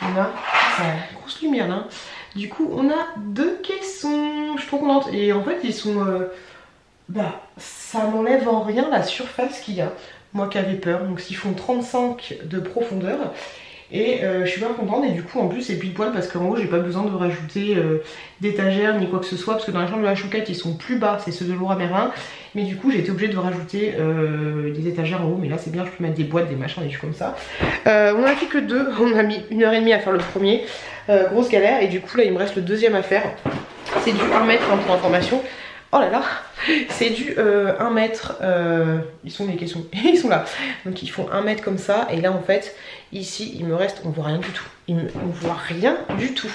on a une grosse lumière là. Du coup, on a 2 caissons. Je suis trop contente. Et en fait, ils sont... ça m'enlève en rien la surface qu'il y a. Moi qui avais peur. Donc, ils font 35 de profondeur. Et je suis bien contente. Et du coup, en plus, c'est pile poil parce qu'en haut, j'ai pas besoin de rajouter d'étagères ni quoi que ce soit. Parce que dans la chambre de la chouquette, ils sont plus bas. C'est ceux de Laura Merlin. Mais du coup, j'ai été obligée de rajouter des étagères en haut. Mais là, c'est bien. Je peux mettre des boîtes, des machins, des trucs comme ça. On a fait que 2. On a mis 1h30 à faire le premier. Grosse galère. Et du coup, là, il me reste le deuxième à faire. C'est du 1 mètre pour information. Oh là là, c'est du 1 mètre, ils sont les caissons, ils sont là. Donc ils font 1 mètre comme ça. Et là en fait, ici il me reste, on voit rien du tout. On voit rien du tout.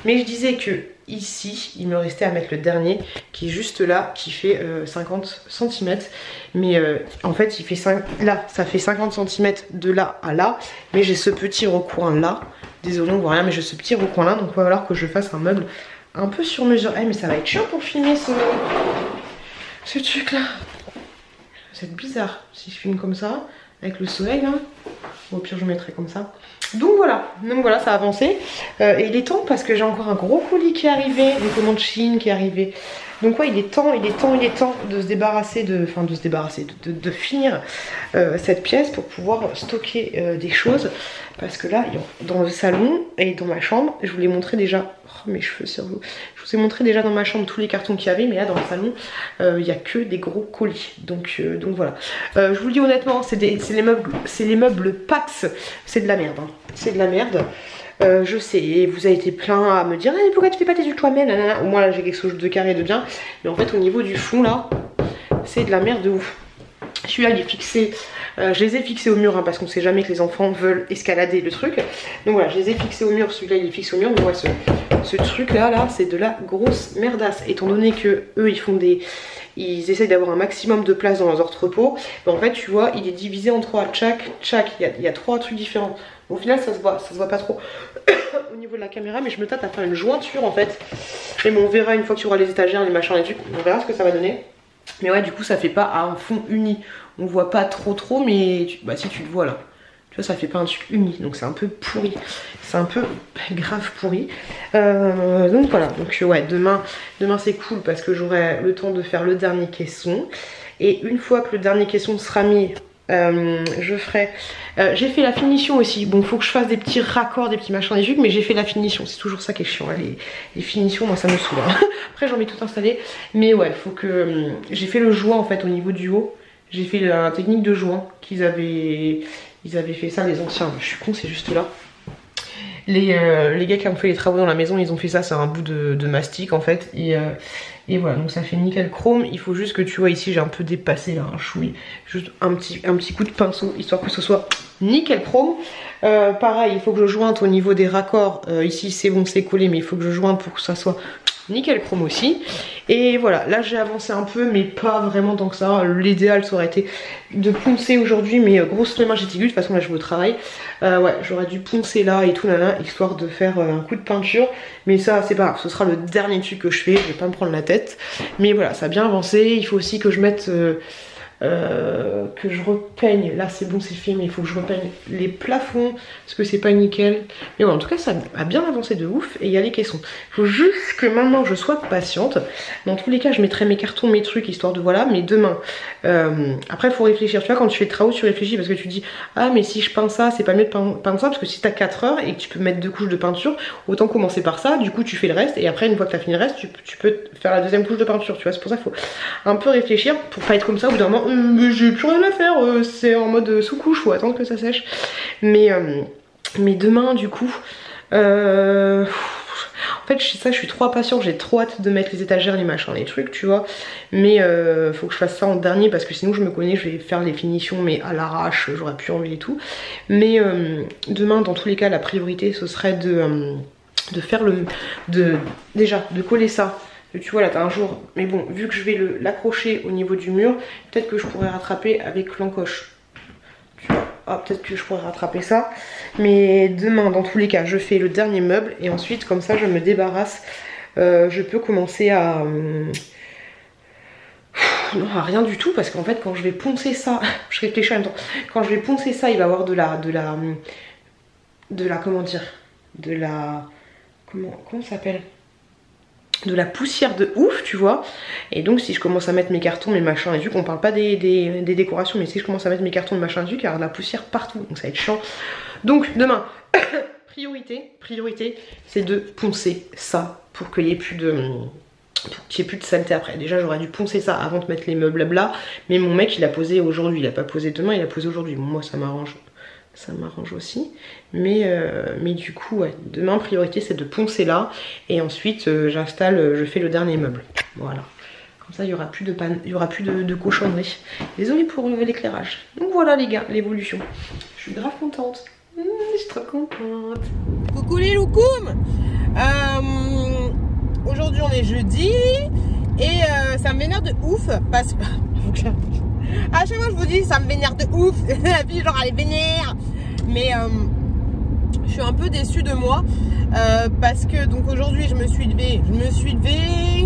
Mais je disais que ici, il me restait à mettre le dernier qui est juste là, qui fait 50 cm. Mais en fait, il fait là, ça fait 50 cm de là à là. Mais j'ai ce petit recoin là. Désolée, on voit rien, mais j'ai ce petit recoin là. Donc il va falloir que je fasse un meuble un peu sur mesure. Eh mais ça va être chiant pour filmer ce truc là. C'est bizarre si je filme comme ça avec le soleil là. Au pire je mettrai comme ça. Donc voilà, ça a avancé. Et il est temps parce que j'ai encore un gros colis qui est arrivé, une commande Chine qui est arrivée. Donc ouais, il est temps de se débarrasser de finir cette pièce pour pouvoir stocker des choses. Parce que là, dans le salon et dans ma chambre, je vous l'ai montré déjà. Oh mes cheveux sur vous. Je vous ai montré déjà dans ma chambre tous les cartons qu'il y avait, mais là dans le salon, il n'y a que des gros colis. Donc voilà. Je vous le dis honnêtement, c'est les meubles Pax. C'est de la merde. Hein. C'est de la merde. Je sais, vous avez été plein à me dire hey, pourquoi tu fais pas tes trucs toi-même. Au moins là j'ai quelque chose de carré de bien. Mais en fait au niveau du fond là, c'est de la merde de ouf. Celui-là il est fixé, je les ai fixés au mur hein, parce qu'on sait jamais que les enfants veulent escalader le truc. Donc voilà, je les ai fixés au mur, celui-là il est fixé au mur. Mais ouais, ce truc là c'est de la grosse merdasse. Étant donné que eux ils essayent d'avoir un maximum de place dans leurs entrepôts. En fait tu vois, il est divisé en 3. Chaque, il y a 3 trucs différents. Au final ça se voit pas trop au niveau de la caméra, mais je me tâte à faire une jointure en fait. Mais bon, on verra une fois que tu auras les étagères, les machins, les trucs, on verra ce que ça va donner. Mais ouais, du coup ça fait pas un fond uni. On voit pas trop, mais si tu le vois là, tu vois ça fait pas un truc uni, donc c'est un peu pourri. C'est un peu grave pourri. Donc voilà, donc ouais, demain c'est cool parce que j'aurai le temps de faire le dernier caisson. Et une fois que le dernier caisson sera mis, je ferai... j'ai fait la finition aussi. Bon, faut que je fasse des petits raccords, des petits machins, des trucs, mais j'ai fait la finition. C'est toujours ça qui est chiant, hein. Les finitions, moi ça me saoule. Hein. Après j'en ai tout installé. Mais ouais, faut que... j'ai fait le joint en fait au niveau du haut. J'ai fait la technique de joint qu'ils avaient... Ils avaient fait ça les anciens. Je suis con, c'est juste là. Les gars qui ont fait les travaux dans la maison, ils ont fait ça, c'est un bout de mastic en fait. Et voilà, donc ça fait nickel chrome. Il faut juste que tu vois ici, j'ai un peu dépassé là, un chouï. Juste un petit coup de pinceau, histoire que ce soit nickel chrome. Pareil, il faut que je jointe au niveau des raccords. Ici c'est bon, c'est collé, mais il faut que je jointe pour que ça soit nickel chrome aussi. Et voilà, là j'ai avancé un peu, mais pas vraiment tant que ça. L'idéal ça aurait été de poncer aujourd'hui, mais grosse flemme j'ai de toute façon là je vais au travail. Ouais, j'aurais dû poncer là et tout là, histoire de faire un coup de peinture. Mais ça c'est pas grave, ce sera le dernier truc que je fais, je vais pas me prendre la tête. Mais voilà, ça a bien avancé. Il faut aussi que je mette... que je repeigne, là c'est bon c'est fait, mais il faut que je repeigne les plafonds parce que c'est pas nickel. Mais bon, en tout cas ça a bien avancé de ouf. Et il y a les caissons, il faut juste que maintenant je sois patiente. Dans tous les cas je mettrai mes cartons, mes trucs, histoire de voilà. Mais demain, après il faut réfléchir, tu vois, quand tu fais le travaux tu réfléchis parce que tu dis ah mais si je peins ça c'est pas mieux de peindre ça, parce que si t'as 4 heures et que tu peux mettre 2 couches de peinture, autant commencer par ça. Du coup tu fais le reste et après une fois que t'as fini le reste tu peux faire la deuxième couche de peinture, tu vois. C'est pour ça qu'il faut un peu réfléchir pour pas être comme ça au bout d'un moment mais j'ai plus rien à faire, c'est en mode sous-couche, faut attendre que ça sèche. Mais demain du coup en fait ça je suis trop impatiente, j'ai trop hâte de mettre les étagères, les machins, les trucs tu vois. Mais faut que je fasse ça en dernier parce que sinon je me connais, je vais faire les finitions mais à l'arrache, j'aurais pu enlever et tout. Mais demain dans tous les cas la priorité ce serait faire déjà de coller ça. Tu vois là t'as un jour, mais bon vu que je vais l'accrocher au niveau du mur, peut-être que je pourrais rattraper avec l'encoche. Tu vois, ah, peut-être que je pourrais rattraper ça. Mais demain dans tous les cas je fais le dernier meuble et ensuite comme ça je me débarrasse. Je peux commencer à... non, à rien du tout parce qu'en fait quand je vais poncer ça, je réfléchis en même temps, quand je vais poncer ça il va y avoir de la comment dire, comment ça s'appelle, de la poussière de ouf tu vois, et donc si je commence à mettre mes cartons, mes machins et trucs, on parle pas des décorations, mais si je commence à mettre mes cartons de machin et trucs, il y aura de la poussière partout, donc ça va être chiant. Donc demain priorité c'est de poncer ça pour qu'il n'y ait plus de saleté après. Déjà j'aurais dû poncer ça avant de mettre les meubles blabla, mais mon mec il a posé aujourd'hui, il a pas posé demain, il a posé aujourd'hui. Bon, moi ça m'arrange aussi, mais du coup ouais, demain priorité c'est de poncer là et ensuite je fais le dernier meuble, voilà, comme ça il y aura plus de panne, il y aura plus de cochonnerie. Désolée pour l'éclairage. Donc voilà les gars, l'évolution, je suis grave contente, je suis trop contente. Coucou les loukoums, aujourd'hui on est jeudi et ça me vénère de ouf parce que à chaque fois je vous dis ça me vénère de ouf, la vie genre elle est vénère, mais je suis un peu déçue de moi parce que donc aujourd'hui je me suis levée,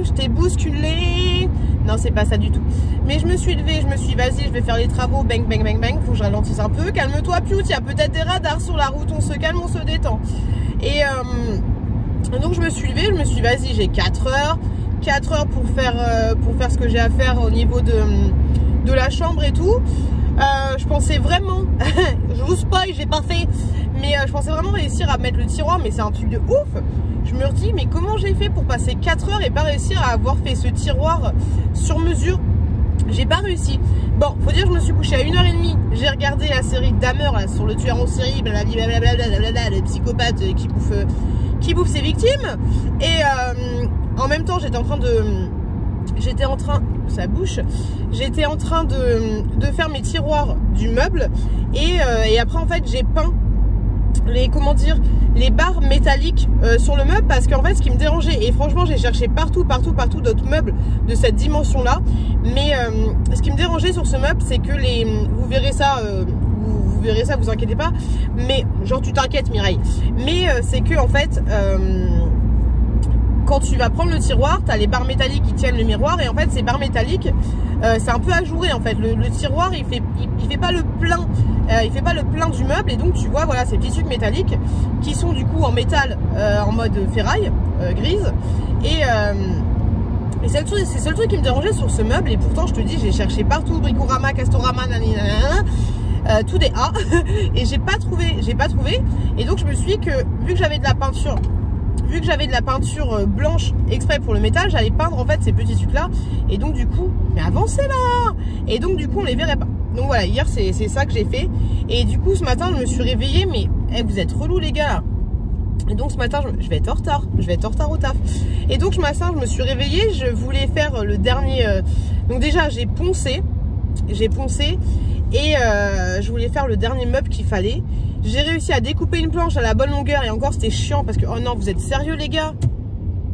je t'ai bousculé, non c'est pas ça du tout, mais je me suis levée, je me suis dit vas-y je vais faire les travaux, bang bang bang bang, faut que je ralentisse un peu, calme-toi Piout, il y a peut-être des radars sur la route, on se calme, on se détend, et donc je me suis levée, je me suis dit vas-y j'ai 4 heures pour faire ce que j'ai à faire au niveau de la chambre et tout. Je pensais vraiment, je vous spoil, j'ai pas fait, mais je pensais vraiment réussir à mettre le tiroir, mais c'est un truc de ouf. Je me dis mais comment j'ai fait pour passer 4 heures et pas réussir à avoir fait ce tiroir sur mesure? J'ai pas réussi. Bon, faut dire que je me suis couchée à 1h30, j'ai regardé la série Dahmer là, sur le tueur en série, blablabla, le psychopathe qui bouffe ses victimes, et en même temps j'étais en train de faire mes tiroirs du meuble, et après en fait j'ai peint les barres métalliques sur le meuble, parce qu'en fait ce qui me dérangeait, et franchement j'ai cherché partout d'autres meubles de cette dimension là, mais ce qui me dérangeait sur ce meuble c'est que vous verrez ça, vous inquiétez pas, mais genre tu t'inquiètes Mireille, mais c'est que en fait quand tu vas prendre le tiroir, tu as les barres métalliques qui tiennent le miroir, et en fait ces barres métalliques c'est un peu ajouré en fait, le tiroir il fait pas le plein, il fait pas le plein du meuble, et donc tu vois voilà ces petits trucs métalliques qui sont du coup en métal, en mode ferraille grise, et c'est le seul truc qui me dérangeait sur ce meuble, et pourtant je te dis j'ai cherché partout, Bricorama, Castorama, nanana, tout des A et j'ai pas trouvé, et donc je me suis dit que vu que j'avais de la peinture blanche exprès pour le métal, j'allais peindre en fait ces petits trucs là, et donc du coup mais avancez là, et donc du coup on les verrait pas. Donc voilà, hier c'est ça que j'ai fait, et du coup ce matin je me suis réveillée, mais vous êtes relous les gars là. Et donc ce matin je vais être en retard, au taf, et donc ce matin je me suis réveillée, je voulais faire le dernier, donc déjà j'ai poncé et je voulais faire le dernier meuble qu'il fallait. J'ai réussi à découper une planche à la bonne longueur, et encore c'était chiant parce que oh non, vous êtes sérieux les gars,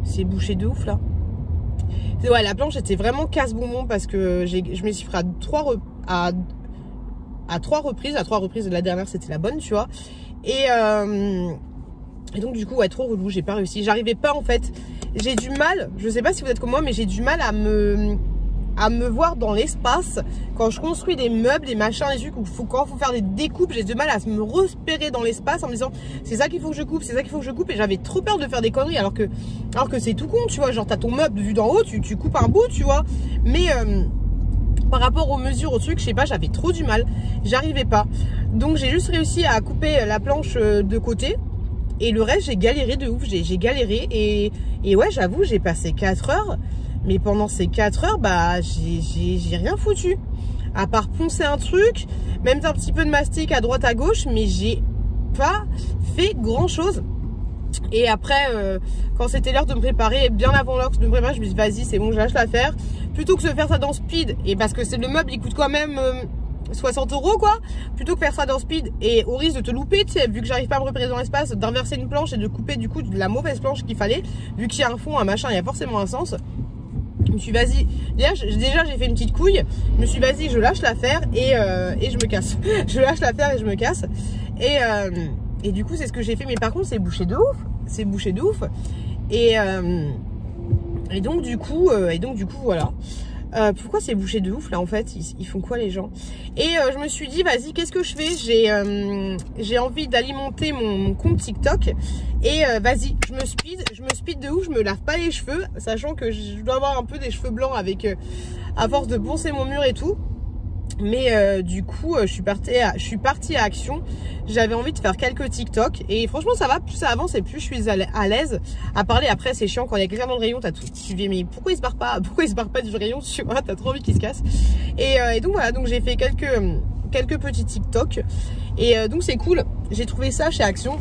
c'est bouché de ouf là. Ouais, la planche était vraiment casse-bonbon parce que je me suis fait à trois reprises, la dernière c'était la bonne tu vois, et donc du coup ouais, trop relou, j'ai pas réussi, j'arrivais pas en fait, j'ai du mal, je sais pas si vous êtes comme moi, mais j'ai du mal à me voir dans l'espace quand je construis des meubles, des machins, des trucs, quand il faut faire des découpes, j'ai du mal à me repérer dans l'espace en me disant c'est ça qu'il faut que je coupe, et j'avais trop peur de faire des conneries, alors que c'est tout con tu vois, genre t'as ton meuble vu d'en haut, tu coupes un bout tu vois, mais par rapport aux mesures, aux trucs, je sais pas, j'avais trop du mal, j'arrivais pas, donc j'ai juste réussi à couper la planche de côté, et le reste j'ai galéré de ouf, j'ai galéré, et ouais j'avoue j'ai passé 4 heures. Mais pendant ces 4 heures, bah, j'ai rien foutu. À part poncer un truc, même un petit peu de mastic à droite à gauche, mais j'ai pas fait grand chose. Et après, quand c'était l'heure de me préparer, bien avant l'heure de me préparer, je me dis vas-y, c'est bon, je lâche l'affaire. Plutôt que de faire ça dans speed, et parce que c'est le meuble, il coûte quand même 60 € quoi, plutôt que faire ça dans Speed et au risque de te louper, tu sais, vu que j'arrive pas à me repérer dans l'espace, d'inverser une planche et de couper du coup de la mauvaise planche qu'il fallait, vu qu'il y a un fond, un machin, il y a forcément un sens. Je me suis vas-y, déjà j'ai fait une petite couille, je me suis vas-y, je lâche l'affaire et je me casse. Je lâche l'affaire et je me casse. Et du coup c'est ce que j'ai fait, mais par contre c'est bouché de ouf, c'est bouché de ouf. Et donc du coup voilà. Pourquoi c'est bouché de ouf là en fait, ils font quoi les gens? Et je me suis dit vas-y, qu'est-ce que je fais? J'ai envie d'alimenter mon compte TikTok et vas-y, je me speed de ouf, je me lave pas les cheveux, sachant que je dois avoir un peu des cheveux blancs avec à force de poncer mon mur et tout. Mais du coup je suis partie à Action. J'avais envie de faire quelques TikTok et franchement ça va, plus ça avance et plus je suis à l'aise à parler. Après c'est chiant quand il y a quelqu'un dans le rayon, t'as tout, tu dis mais pourquoi il se barre pas du rayon, tu vois, t'as trop envie qu'il se casse. Et donc voilà, donc j'ai fait quelques petits TikTok et donc c'est cool, j'ai trouvé ça chez Action.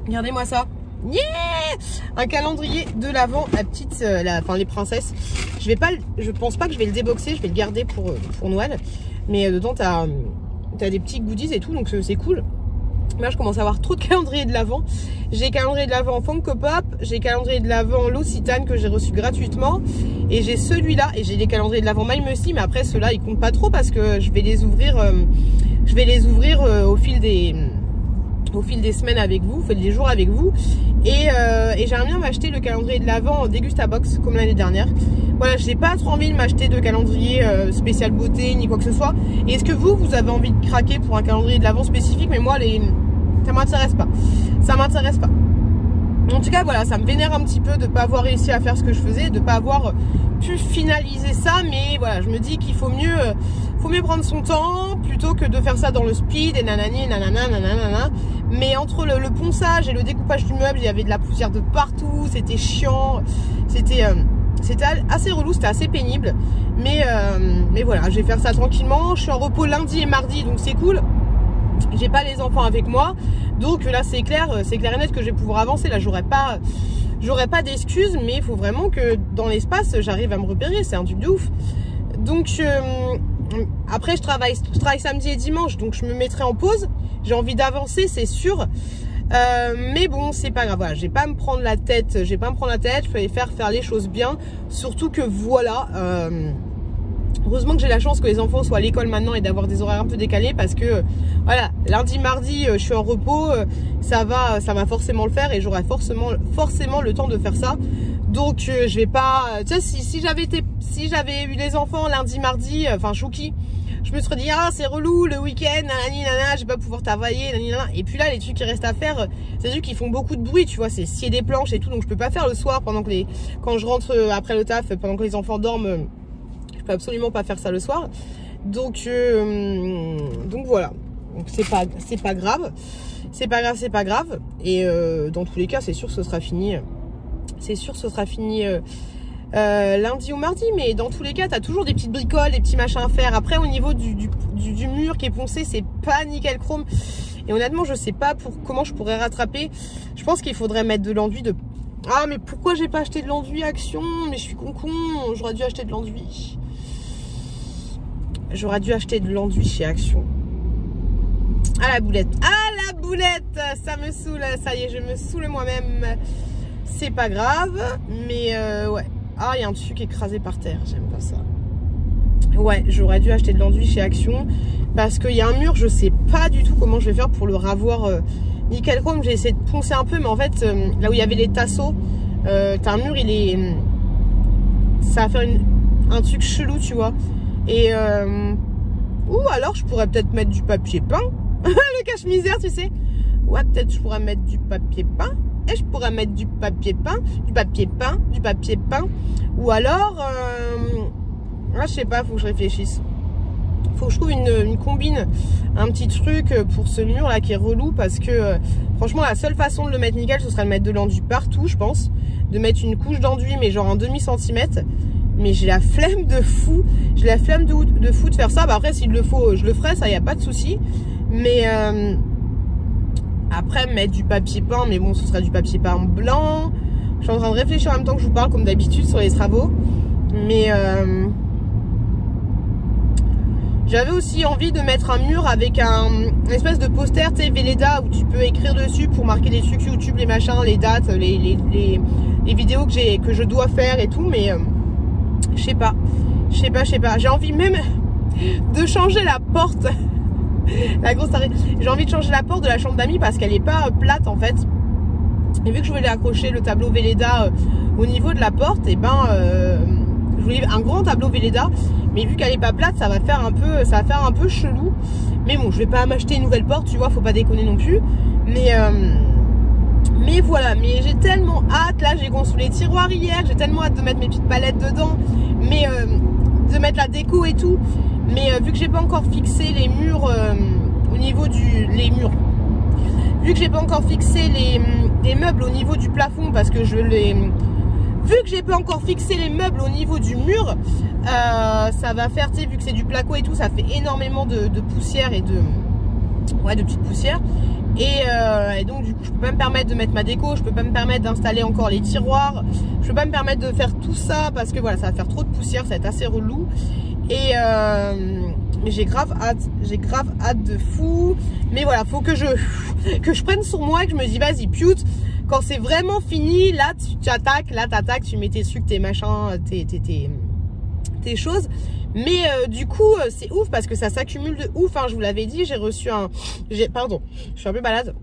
Regardez-moi ça. Yeah, un calendrier de l'Avent, la petite, enfin les princesses. Je pense pas que je vais le déboxer, je vais le garder pour Noël. Mais dedans t'as des petits goodies et tout, donc c'est cool. Là je commence à avoir trop de calendriers de l'Avent. J'ai calendrier de l'Avent Funko Pop, j'ai calendrier de l'Avent L'Occitane que j'ai reçu gratuitement, et j'ai celui-là, et j'ai les calendriers de l'Avent My Musty, mais après ceux-là ils comptent pas trop parce que je vais les ouvrir, au fil des semaines avec vous, des jours avec vous. Et j'aimerais bien m'acheter le calendrier de l'Avent en Dégustabox comme l'année dernière. Voilà, j'ai pas trop envie de m'acheter de calendrier spécial beauté ni quoi que ce soit. Et est-ce que vous avez envie de craquer pour un calendrier de l'Avent spécifique? Mais moi ça m'intéresse pas. Ça m'intéresse pas. En tout cas voilà, ça me vénère un petit peu de pas avoir réussi à faire ce que je faisais, de pas avoir pu finaliser ça. Mais voilà, je me dis qu'il faut mieux prendre son temps plutôt que de faire ça dans le speed et nanani nanana nanana. Mais entre le ponçage et le découpage du meuble, il y avait de la poussière de partout, c'était chiant, c'était assez relou, c'était assez pénible. Mais voilà, je vais faire ça tranquillement. Je suis en repos lundi et mardi, donc c'est cool. J'ai pas les enfants avec moi, donc là c'est clair et net que je vais pouvoir avancer. Là j'aurai pas d'excuses, mais il faut vraiment que dans l'espace j'arrive à me repérer, c'est un truc de ouf. Donc après je travaille samedi et dimanche, donc je me mettrai en pause. J'ai envie d'avancer, c'est sûr. Mais bon, c'est pas grave, voilà, je vais pas me prendre la tête, je vais faire les choses bien. Surtout que voilà, heureusement que j'ai la chance que les enfants soient à l'école maintenant et d'avoir des horaires un peu décalés, parce que voilà, lundi, mardi, je suis en repos, ça va forcément le faire et j'aurai forcément le temps de faire ça. Donc je vais pas, tu sais, si j'avais eu les enfants lundi, mardi, enfin chouki, je me serais dit ah c'est relou le week-end, nanani nanana, je vais pas pouvoir travailler, nanani nanana. Et puis là les trucs qui restent à faire, c'est des trucs qui font beaucoup de bruit, tu vois, c'est scier des planches et tout, donc je peux pas faire le soir quand je rentre après le taf, pendant que les enfants dorment, je peux absolument pas faire ça le soir. Donc voilà, donc c'est pas grave, et dans tous les cas c'est sûr que ce sera fini. Lundi ou mardi, mais dans tous les cas t'as toujours des petites bricoles, des petits machins à faire. Après au niveau du mur qui est poncé, c'est pas nickel chrome, et honnêtement je sais pas comment je pourrais rattraper. Je pense qu'il faudrait mettre de l'enduit Ah mais pourquoi j'ai pas acheté de l'enduit Action? Mais je suis con, j'aurais dû acheter de l'enduit. J'aurais dû acheter de l'enduit chez Action. Ah la boulette, ça me saoule, ça y est, je me saoule moi-même. C'est pas grave, mais ouais. Ah, il y a un truc écrasé par terre, j'aime pas ça. Ouais, j'aurais dû acheter de l'enduit chez Action, parce qu'il y a un mur, je sais pas du tout comment je vais faire pour le ravoir nickel chrome. J'ai essayé de poncer un peu, mais en fait, là où il y avait les tasseaux, t'as un mur, ça va faire un truc chelou, tu vois. Et ou alors je pourrais peut-être mettre du papier peint. Le cache-misère, tu sais. Ouais, peut-être je pourrais mettre du papier peint. Et je pourrais mettre du papier peint. Ou alors je sais pas, faut que je réfléchisse. Faut que je trouve une combine, un petit truc pour ce mur là qui est relou, parce que franchement la seule façon de le mettre nickel, ce serait de mettre de l'enduit partout, je pense. De mettre une couche d'enduit, mais genre un demi-centimètre. Mais j'ai la flemme de fou. De faire ça. Bah après s'il le faut, je le ferai, ça y a pas de souci. Mais après mettre du papier peint, mais bon ce serait du papier peint blanc. Je suis en train de réfléchir en même temps que je vous parle comme d'habitude sur les travaux. Mais J'avais aussi envie de mettre un mur avec une espèce de poster, tu sais, Velleda, où tu peux écrire dessus pour marquer les trucs YouTube, les machins, les dates, les vidéos que je dois faire et tout, mais je sais pas. J'ai envie même de changer la porte. La grosse arrêt. J'ai envie de changer la porte de la chambre d'amis parce qu'elle est pas plate en fait. Et vu que je voulais accrocher le tableau Velleda au niveau de la porte, et ben je voulais un grand tableau Velleda, mais vu qu'elle est pas plate, ça va faire un peu chelou. Mais bon, je vais pas m'acheter une nouvelle porte, tu vois, faut pas déconner non plus. Mais voilà, mais j'ai tellement hâte, là j'ai gonflé les tiroirs hier, j'ai tellement hâte de mettre mes petites palettes dedans, mais de mettre la déco et tout. Mais vu que j'ai pas encore fixé les murs au niveau vu que j'ai pas encore fixé les meubles au niveau du plafond, parce que vu que j'ai pas encore fixé les meubles au niveau du mur, ça va faire, tu sais, vu que c'est du placo et tout, ça fait énormément de poussière et de petites poussières. Et donc du coup je peux pas me permettre de mettre ma déco, je peux pas me permettre d'installer encore les tiroirs, je peux pas me permettre de faire tout ça parce que voilà, ça va faire trop de poussière, ça va être assez relou. Et mais j'ai grave hâte de fou. Mais voilà, faut que je prenne sur moi, que je me dis vas-y pute, quand c'est vraiment fini, là tu attaques, tu mets tes trucs, tes machins, tes choses. Mais du coup c'est ouf parce que ça s'accumule de ouf, hein, je vous l'avais dit, pardon, je suis un peu malade,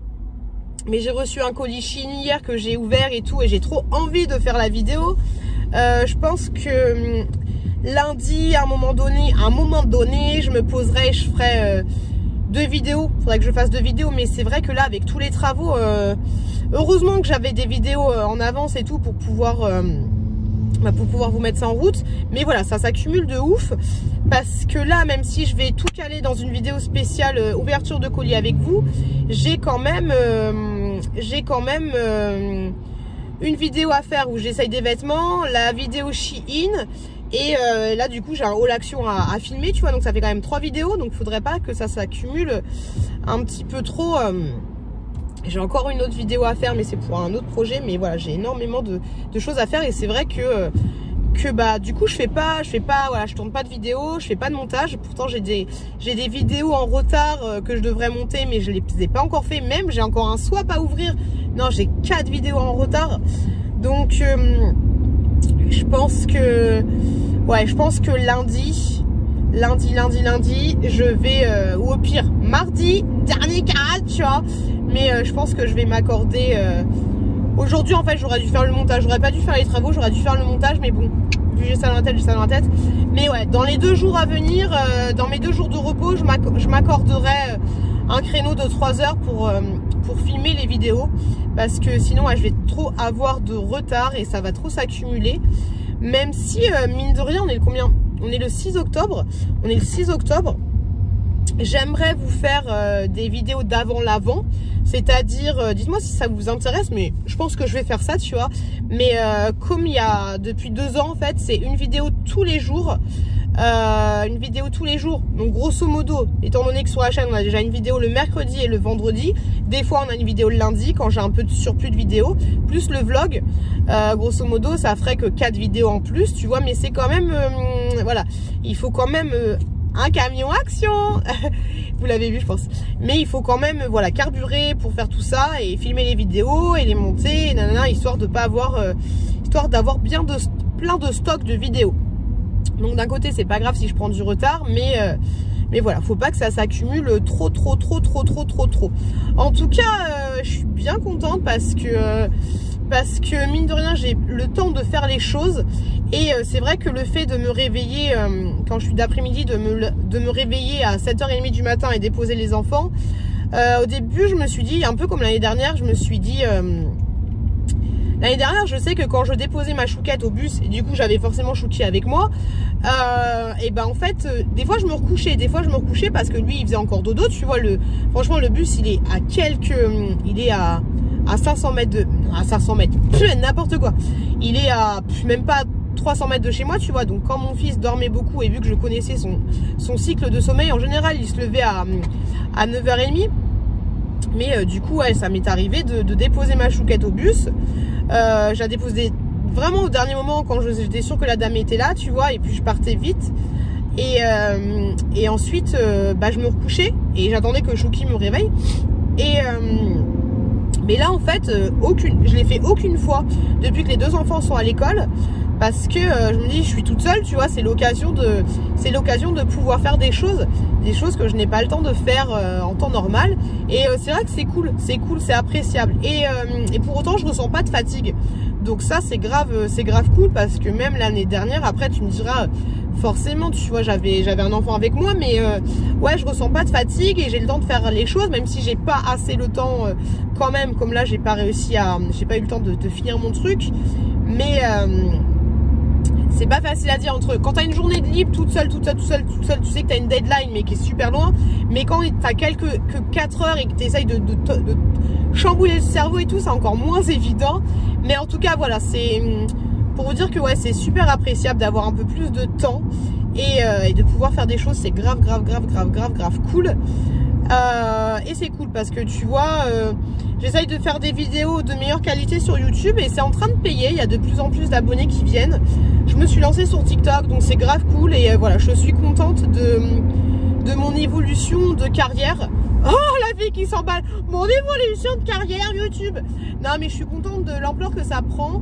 mais j'ai reçu un colis Chine hier que j'ai ouvert et tout, et j'ai trop envie de faire la vidéo. Je pense que lundi, à un moment donné, je me poserai et je ferai 2 vidéos. Faudrait que je fasse 2 vidéos, mais c'est vrai que là, avec tous les travaux, heureusement que j'avais des vidéos en avance et tout pour pouvoir vous mettre ça en route. Mais voilà, ça s'accumule de ouf parce que là, même si je vais tout caler dans une vidéo spéciale ouverture de colis avec vous, j'ai quand même une vidéo à faire où j'essaye des vêtements, la vidéo Shein. Et là du coup j'ai un haul action à filmer, tu vois, donc ça fait quand même 3 vidéos, donc faudrait pas que ça s'accumule un petit peu trop. J'ai encore une autre vidéo à faire, mais c'est pour un autre projet. Mais voilà, j'ai énormément de choses à faire, et c'est vrai que bah du coup je fais pas, voilà, je tourne pas de vidéos, je fais pas de montage. Pourtant j'ai des vidéos en retard que je devrais monter, mais je les ai pas encore fait. Même j'ai encore un swap à ouvrir. Non, j'ai 4 vidéos en retard, donc je pense que lundi, je vais, ou au pire, mardi, dernier cas, tu vois. Mais je pense que je vais m'accorder. Aujourd'hui, en fait, j'aurais dû faire le montage. J'aurais pas dû faire les travaux, j'aurais dû faire le montage. Mais bon, vu que j'ai ça dans la tête, Mais ouais, dans les 2 jours à venir, dans mes 2 jours de repos, je m'accorderai un créneau de 3 heures pour filmer les vidéos. Parce que sinon, je vais trop avoir de retard et ça va trop s'accumuler. Même si, mine de rien, on est le combien? On est le 6 octobre. J'aimerais vous faire des vidéos d'avant l'avant. C'est-à-dire, dites-moi si ça vous intéresse, mais je pense que je vais faire ça, tu vois. Mais comme il y a depuis 2 ans, en fait, c'est une vidéo tous les jours. Donc grosso modo, étant donné que sur la chaîne on a déjà une vidéo le mercredi et le vendredi, des fois on a une vidéo le lundi quand j'ai un peu de surplus de vidéos, plus le vlog, grosso modo ça ferait que 4 vidéos en plus, tu vois. Mais c'est quand même, voilà, il faut quand même un camion action. Vous l'avez vu je pense, mais il faut quand même, voilà, carburer pour faire tout ça et filmer les vidéos et les monter, histoire de pas avoir, histoire d'avoir plein de stock de vidéos. Donc d'un côté c'est pas grave si je prends du retard, mais voilà, faut pas que ça s'accumule trop. En tout cas je suis bien contente parce que mine de rien j'ai le temps de faire les choses. Et c'est vrai que le fait de me réveiller quand je suis d'après-midi, de me réveiller à 7h30 du matin et déposer les enfants, au début je me suis dit, un peu comme l'année dernière, je me suis dit l'année dernière, je sais que quand je déposais ma chouquette au bus, et du coup j'avais forcément Chouki avec moi, et ben en fait, des fois je me recouchais parce que lui il faisait encore dodo, tu vois. Franchement le bus il est à 500 mètres n'importe quoi. Il est à même pas 300 mètres de chez moi, tu vois. Donc quand mon fils dormait beaucoup et vu que je connaissais son cycle de sommeil, en général il se levait à 9h30. Mais du coup ouais, ça m'est arrivé de déposer ma chouquette au bus. Je la déposais vraiment au dernier moment quand j'étais sûre que la dame était là, tu vois. Et puis je partais vite. Et ensuite bah, je me recouchais et j'attendais que Chouki me réveille. Mais là en fait je l'ai fait aucune fois depuis que les deux enfants sont à l'école, parce que je me dis je suis toute seule, tu vois, c'est l'occasion de pouvoir faire des choses que je n'ai pas le temps de faire en temps normal. Et c'est vrai que c'est cool, c'est appréciable. Et pour autant je ressens pas de fatigue. Donc ça c'est grave cool, parce que même l'année dernière, après tu me diras forcément, tu vois, j'avais un enfant avec moi, mais ouais, je ressens pas de fatigue et j'ai le temps de faire les choses, même si j'ai pas assez le temps quand même, comme là j'ai pas eu le temps de finir mon truc. Mais c'est pas facile à dire entre quand t'as une journée de libre toute seule, tu sais que t'as une deadline mais qui est super loin, mais quand t'as que 4 heures et que t'essayes de chambouler le cerveau et tout, c'est encore moins évident. Mais en tout cas voilà, c'est pour vous dire que ouais, c'est super appréciable d'avoir un peu plus de temps et de pouvoir faire des choses, c'est grave cool. Et c'est cool parce que tu vois, j'essaye de faire des vidéos de meilleure qualité sur YouTube et c'est en train de payer. Il y a de plus en plus d'abonnés qui viennent. Je me suis lancée sur TikTok, donc c'est grave cool. Et voilà, je suis contente de mon évolution de carrière. Oh, la fille qui s'emballe! Mon évolution de carrière YouTube! Non, mais je suis contente de l'ampleur que ça prend.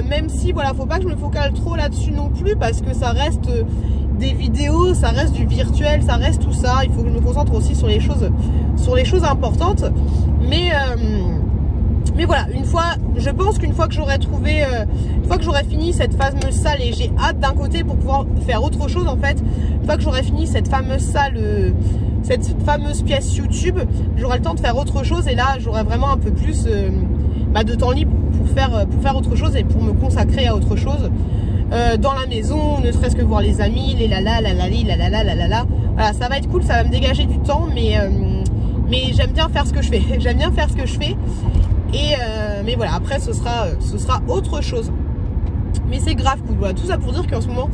Même si, voilà, faut pas que je me focalise trop là-dessus non plus, parce que ça reste des vidéos, ça reste du virtuel, ça reste tout ça. Il faut que je me concentre aussi sur les choses importantes. Mais voilà, je pense qu'une fois que j'aurai trouvé, une fois que j'aurai fini cette fameuse salle, et j'ai hâte d'un côté pour pouvoir faire autre chose en fait, une fois que j'aurai fini cette fameuse salle, cette fameuse pièce YouTube, j'aurai le temps de faire autre chose, et là j'aurai vraiment un peu plus de temps libre pour faire autre chose et pour me consacrer à autre chose. Dans la maison, ne serait-ce que voir les amis, les lala, voilà, ça va être cool, ça va me dégager du temps, mais j'aime bien faire ce que je fais. J'aime bien faire ce que je fais. Mais voilà, après ce sera autre chose. Mais c'est grave cool. Voilà, tout ça pour dire qu'en ce moment,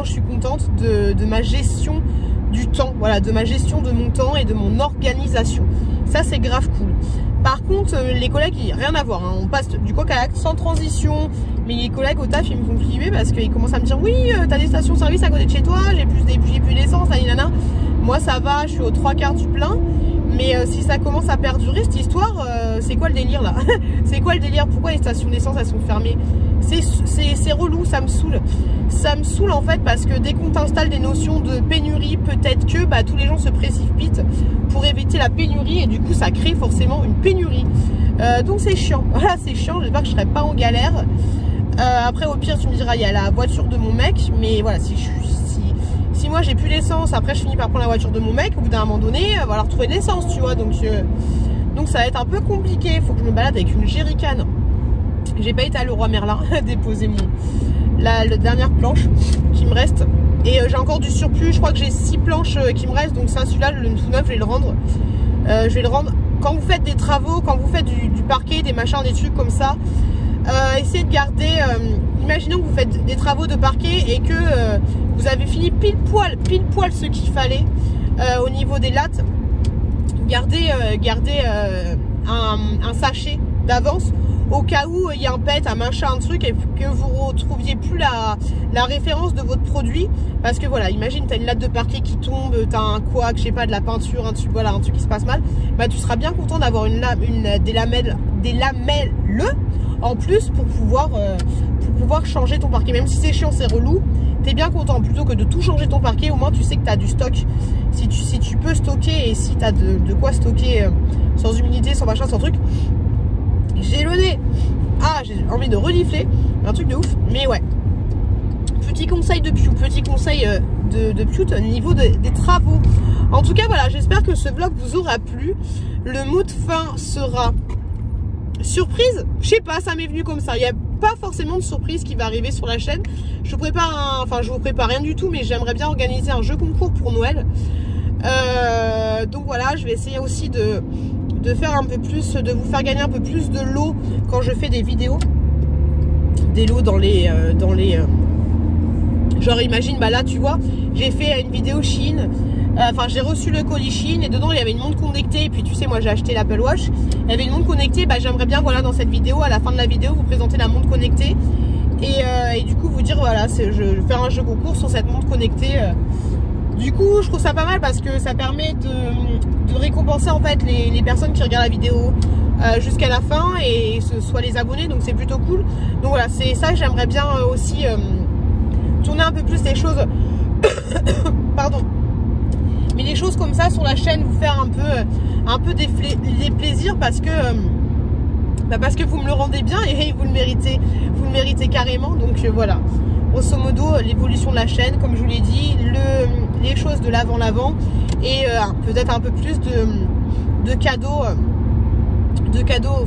je suis contente de ma gestion du temps. Voilà, de ma gestion de mon temps et de mon organisation. Ça, c'est grave cool. Par contre, les collègues, rien à voir, hein. On passe du coq à l'acte sans transition. Mais les collègues au taf, ils me font flipper parce qu'ils commencent à me dire oui, t'as des stations-service à côté de chez toi, j'ai plus d'essence, nanana. Moi, ça va, je suis aux 3/4 du plein. Mais si ça commence à perdurer cette histoire, c'est quoi le délire là? C'est quoi le délire? Pourquoi les stations d'essence elles sont fermées? C'est relou, ça me saoule. Ça me saoule en fait, parce que dès qu'on t'installe des notions de pénurie, peut-être que tous les gens se précipitent pour éviter la pénurie et du coup ça crée forcément une pénurie. Donc c'est chiant. Voilà, c'est chiant. J'espère que je serai pas en galère. Après au pire tu me diras il y a la voiture de mon mec, mais voilà, si moi j'ai plus d'essence, après je finis par prendre la voiture de mon mec, au bout d'un moment donné, va leur trouver de l'essence, tu vois, donc ça va être un peu compliqué. Il faut que je me balade avec une jerrycan. J'ai pas été à Leroy Merlin déposer la dernière planche qui me reste, et j'ai encore du surplus. Je crois que j'ai 6 planches qui me restent, donc ça, celui-là, le tout neuf, je vais le rendre. Quand vous faites des travaux, quand vous faites du parquet, des machins, des trucs comme ça, essayez de garder, imaginons que vous faites des travaux de parquet et que vous avez fini pile poil ce qu'il fallait au niveau des lattes. Gardez un sachet d'avance au cas où il y a un pet, un machin, un truc, et que vous retrouviez plus la référence de votre produit. Parce que voilà, imagine t'as une latte de parquet qui tombe, t'as un couac, je sais pas, de la peinture, un truc qui se passe mal, tu seras bien content d'avoir des lamelles en plus pour pouvoir changer ton parquet. Même si c'est chiant, c'est relou, t'es bien content. Plutôt que de tout changer ton parquet, au moins tu sais que t'as du stock. Si tu peux stocker, et si t'as de quoi stocker sans humidité, sans machin, sans truc. J'ai le nez. Ah, j'ai envie de renifler. Un truc de ouf. Mais ouais. Petit conseil de Piu. Petit conseil de Piu au niveau des travaux. En tout cas, voilà. J'espère que ce vlog vous aura plu. Le mot de fin sera surprise. Je sais pas, ça m'est venu comme ça. Il n'y a pas forcément de surprise qui va arriver sur la chaîne. Je vous prépare je vous prépare rien du tout. Mais j'aimerais bien organiser un jeu concours pour Noël. Donc voilà, je vais essayer aussi de faire un peu plus, de vous faire gagner un peu plus de lots quand je fais des vidéos. Des lots dans les genre imagine, là tu vois, j'ai fait une vidéo Shein, j'ai reçu le colis Shein et dedans il y avait une montre connectée, et puis tu sais moi j'ai acheté l'Apple Watch, il y avait une montre connectée, j'aimerais bien voilà dans cette vidéo, à la fin de la vidéo, vous présenter la montre connectée et du coup vous dire, voilà, je vais faire un jeu concours sur cette montre connectée. Du coup, je trouve ça pas mal parce que ça permet de récompenser en fait les personnes qui regardent la vidéo jusqu'à la fin et soit les abonnés, donc c'est plutôt cool. Donc voilà, c'est ça que j'aimerais bien aussi tourner un peu plus les choses pardon, mais les choses comme ça sur la chaîne, vous faire un peu des plaisirs parce que vous me le rendez bien et vous le méritez carrément. Donc voilà, grosso modo l'évolution de la chaîne, comme je vous l'ai dit, les choses de l'avant et peut-être un peu plus de cadeaux au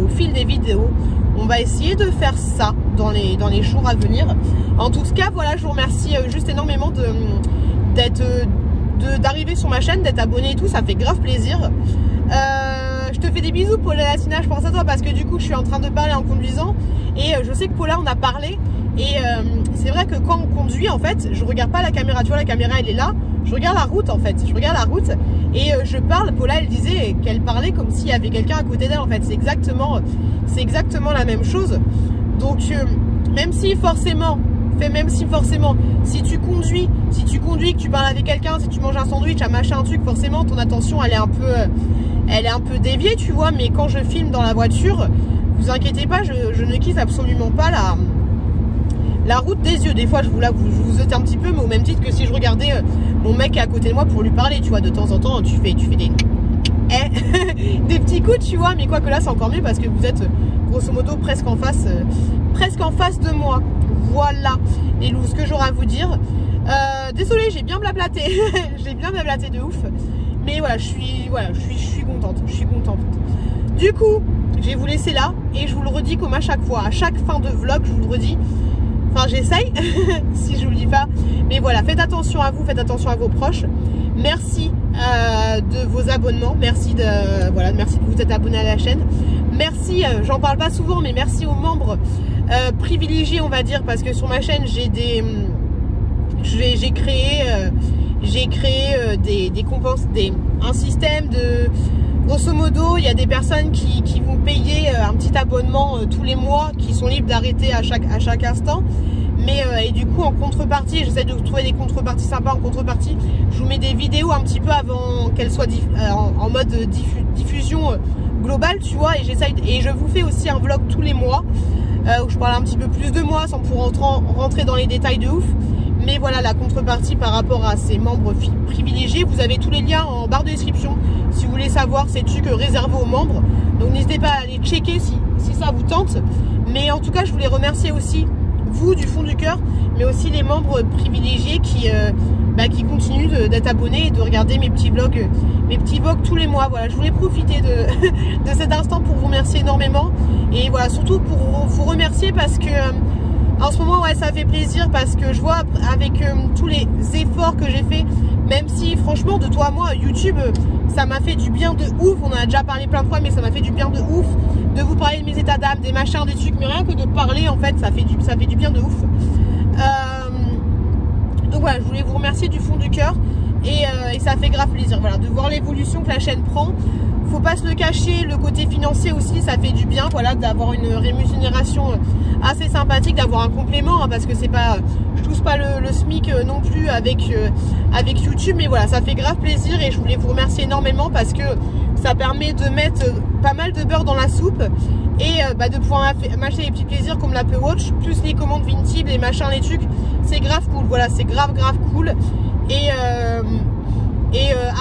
fil des vidéos. On va essayer de faire ça dans les jours à venir. En tout cas, voilà, je vous remercie juste énormément d'arriver sur ma chaîne, d'être abonné et tout, ça fait grave plaisir. Je te fais des bisous Paula Latina, je pense à toi parce que du coup je suis en train de parler en conduisant et je sais que Paula on a parlé et c'est vrai que quand on conduit en fait je regarde pas la caméra, tu vois la caméra elle est là, je regarde la route en fait, et je parle. Paula elle disait qu'elle parlait comme s'il y avait quelqu'un à côté d'elle en fait, c'est exactement la même chose. Donc même si forcément si tu conduis, que tu parles avec quelqu'un, si tu manges un sandwich, un machin, un truc, forcément ton attention elle est un peu déviée, tu vois. Mais quand je filme dans la voiture, vous inquiétez pas, je ne quitte absolument pas la route des yeux. Des fois je vous ôte un petit peu, mais au même titre que si je regardais mon mec à côté de moi pour lui parler, tu vois. De temps en temps tu fais des petits coups, tu vois. Mais quoi que là c'est encore mieux parce que vous êtes grosso modo presque en face de moi. Voilà les loups, ce que j'aurai à vous dire. Désolée, j'ai bien blablaté j'ai bien blablaté de ouf, mais voilà, je suis contente. Du coup, je vais vous laisser là et je vous le redis comme à chaque fois, à chaque fin de vlog, je vous le redis. Enfin, j'essaye si je vous le dis pas, mais voilà, faites attention à vous, faites attention à vos proches. Merci de vos abonnements, merci de vous être abonné à la chaîne. Merci, j'en parle pas souvent, mais merci aux membres privilégiés, on va dire, parce que sur ma chaîne j'ai créé un système de, grosso modo, il y a des personnes qui vont payer un petit abonnement tous les mois, qui sont libres d'arrêter à chaque instant. Mais et du coup en contrepartie, j'essaie de trouver des contreparties sympas. En contrepartie, je vous mets des vidéos un petit peu avant qu'elles soient en mode diffusion globale, tu vois. Et je vous fais aussi un vlog tous les mois où je parle un petit peu plus de moi sans pour rentrer dans les détails de ouf. Mais voilà, la contrepartie par rapport à ces membres privilégiés, vous avez tous les liens en barre de description si vous voulez savoir ces trucs réservés aux membres. Donc n'hésitez pas à aller checker si ça vous tente. Mais en tout cas, je voulais remercier aussi vous du fond du cœur, mais aussi les membres privilégiés qui continuent d'être abonnés et de regarder mes petits vlogs tous les mois. Voilà, je voulais profiter de cet instant pour vous remercier énormément et voilà, surtout pour vous remercier parce que en ce moment, ouais, ça fait plaisir parce que je vois avec tous les efforts que j'ai fait, même si franchement de toi à moi, YouTube, ça m'a fait du bien de ouf. On en a déjà parlé plein de fois, mais ça m'a fait du bien de ouf de vous parler de mes états d'âme, des machins, des trucs, mais rien que de parler en fait, ça fait du bien de ouf. Donc voilà, je voulais vous remercier du fond du cœur et ça fait grave plaisir, voilà, de voir l'évolution que la chaîne prend. Faut pas se le cacher, le côté financier aussi, ça fait du bien, voilà, d'avoir une rémunération assez sympathique, d'avoir un complément, hein, parce que c'est pas, je touche pas le SMIC non plus avec YouTube, mais voilà, ça fait grave plaisir et je voulais vous remercier énormément parce que ça permet de mettre pas mal de beurre dans la soupe et de pouvoir m'acheter des petits plaisirs comme l'Apple Watch, plus les commandes Vintib, les machins, les trucs, c'est grave cool, voilà, c'est grave cool. Et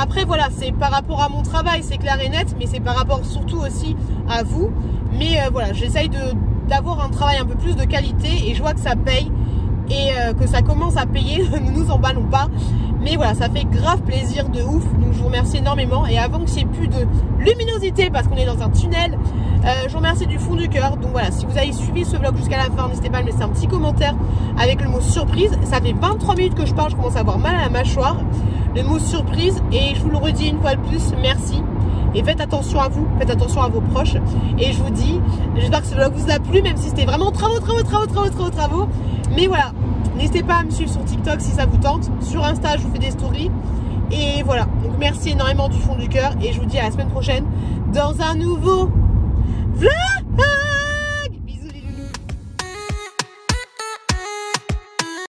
après voilà, c'est par rapport à mon travail, c'est clair et net, mais c'est par rapport surtout aussi à vous. Mais voilà, j'essaye d'avoir un travail un peu plus de qualité et je vois que ça paye et que ça commence à payer, ne nous emballons pas. Mais voilà, ça fait grave plaisir de ouf, donc je vous remercie énormément. Et avant qu'il n'y ait plus de luminosité, parce qu'on est dans un tunnel, je vous remercie du fond du cœur. Donc voilà, si vous avez suivi ce vlog jusqu'à la fin, n'hésitez pas à me laisser un petit commentaire avec le mot surprise. Ça fait 23 minutes que je parle, je commence à avoir mal à la mâchoire. Le mot surprise, et je vous le redis une fois de plus, merci. Et faites attention à vous, faites attention à vos proches. Et je vous dis, j'espère que ce vlog vous a plu, même si c'était vraiment travaux. Mais voilà, n'hésitez pas à me suivre sur TikTok si ça vous tente. Sur Insta, je vous fais des stories. Et voilà, donc merci énormément du fond du cœur. Et je vous dis à la semaine prochaine dans un nouveau vlog.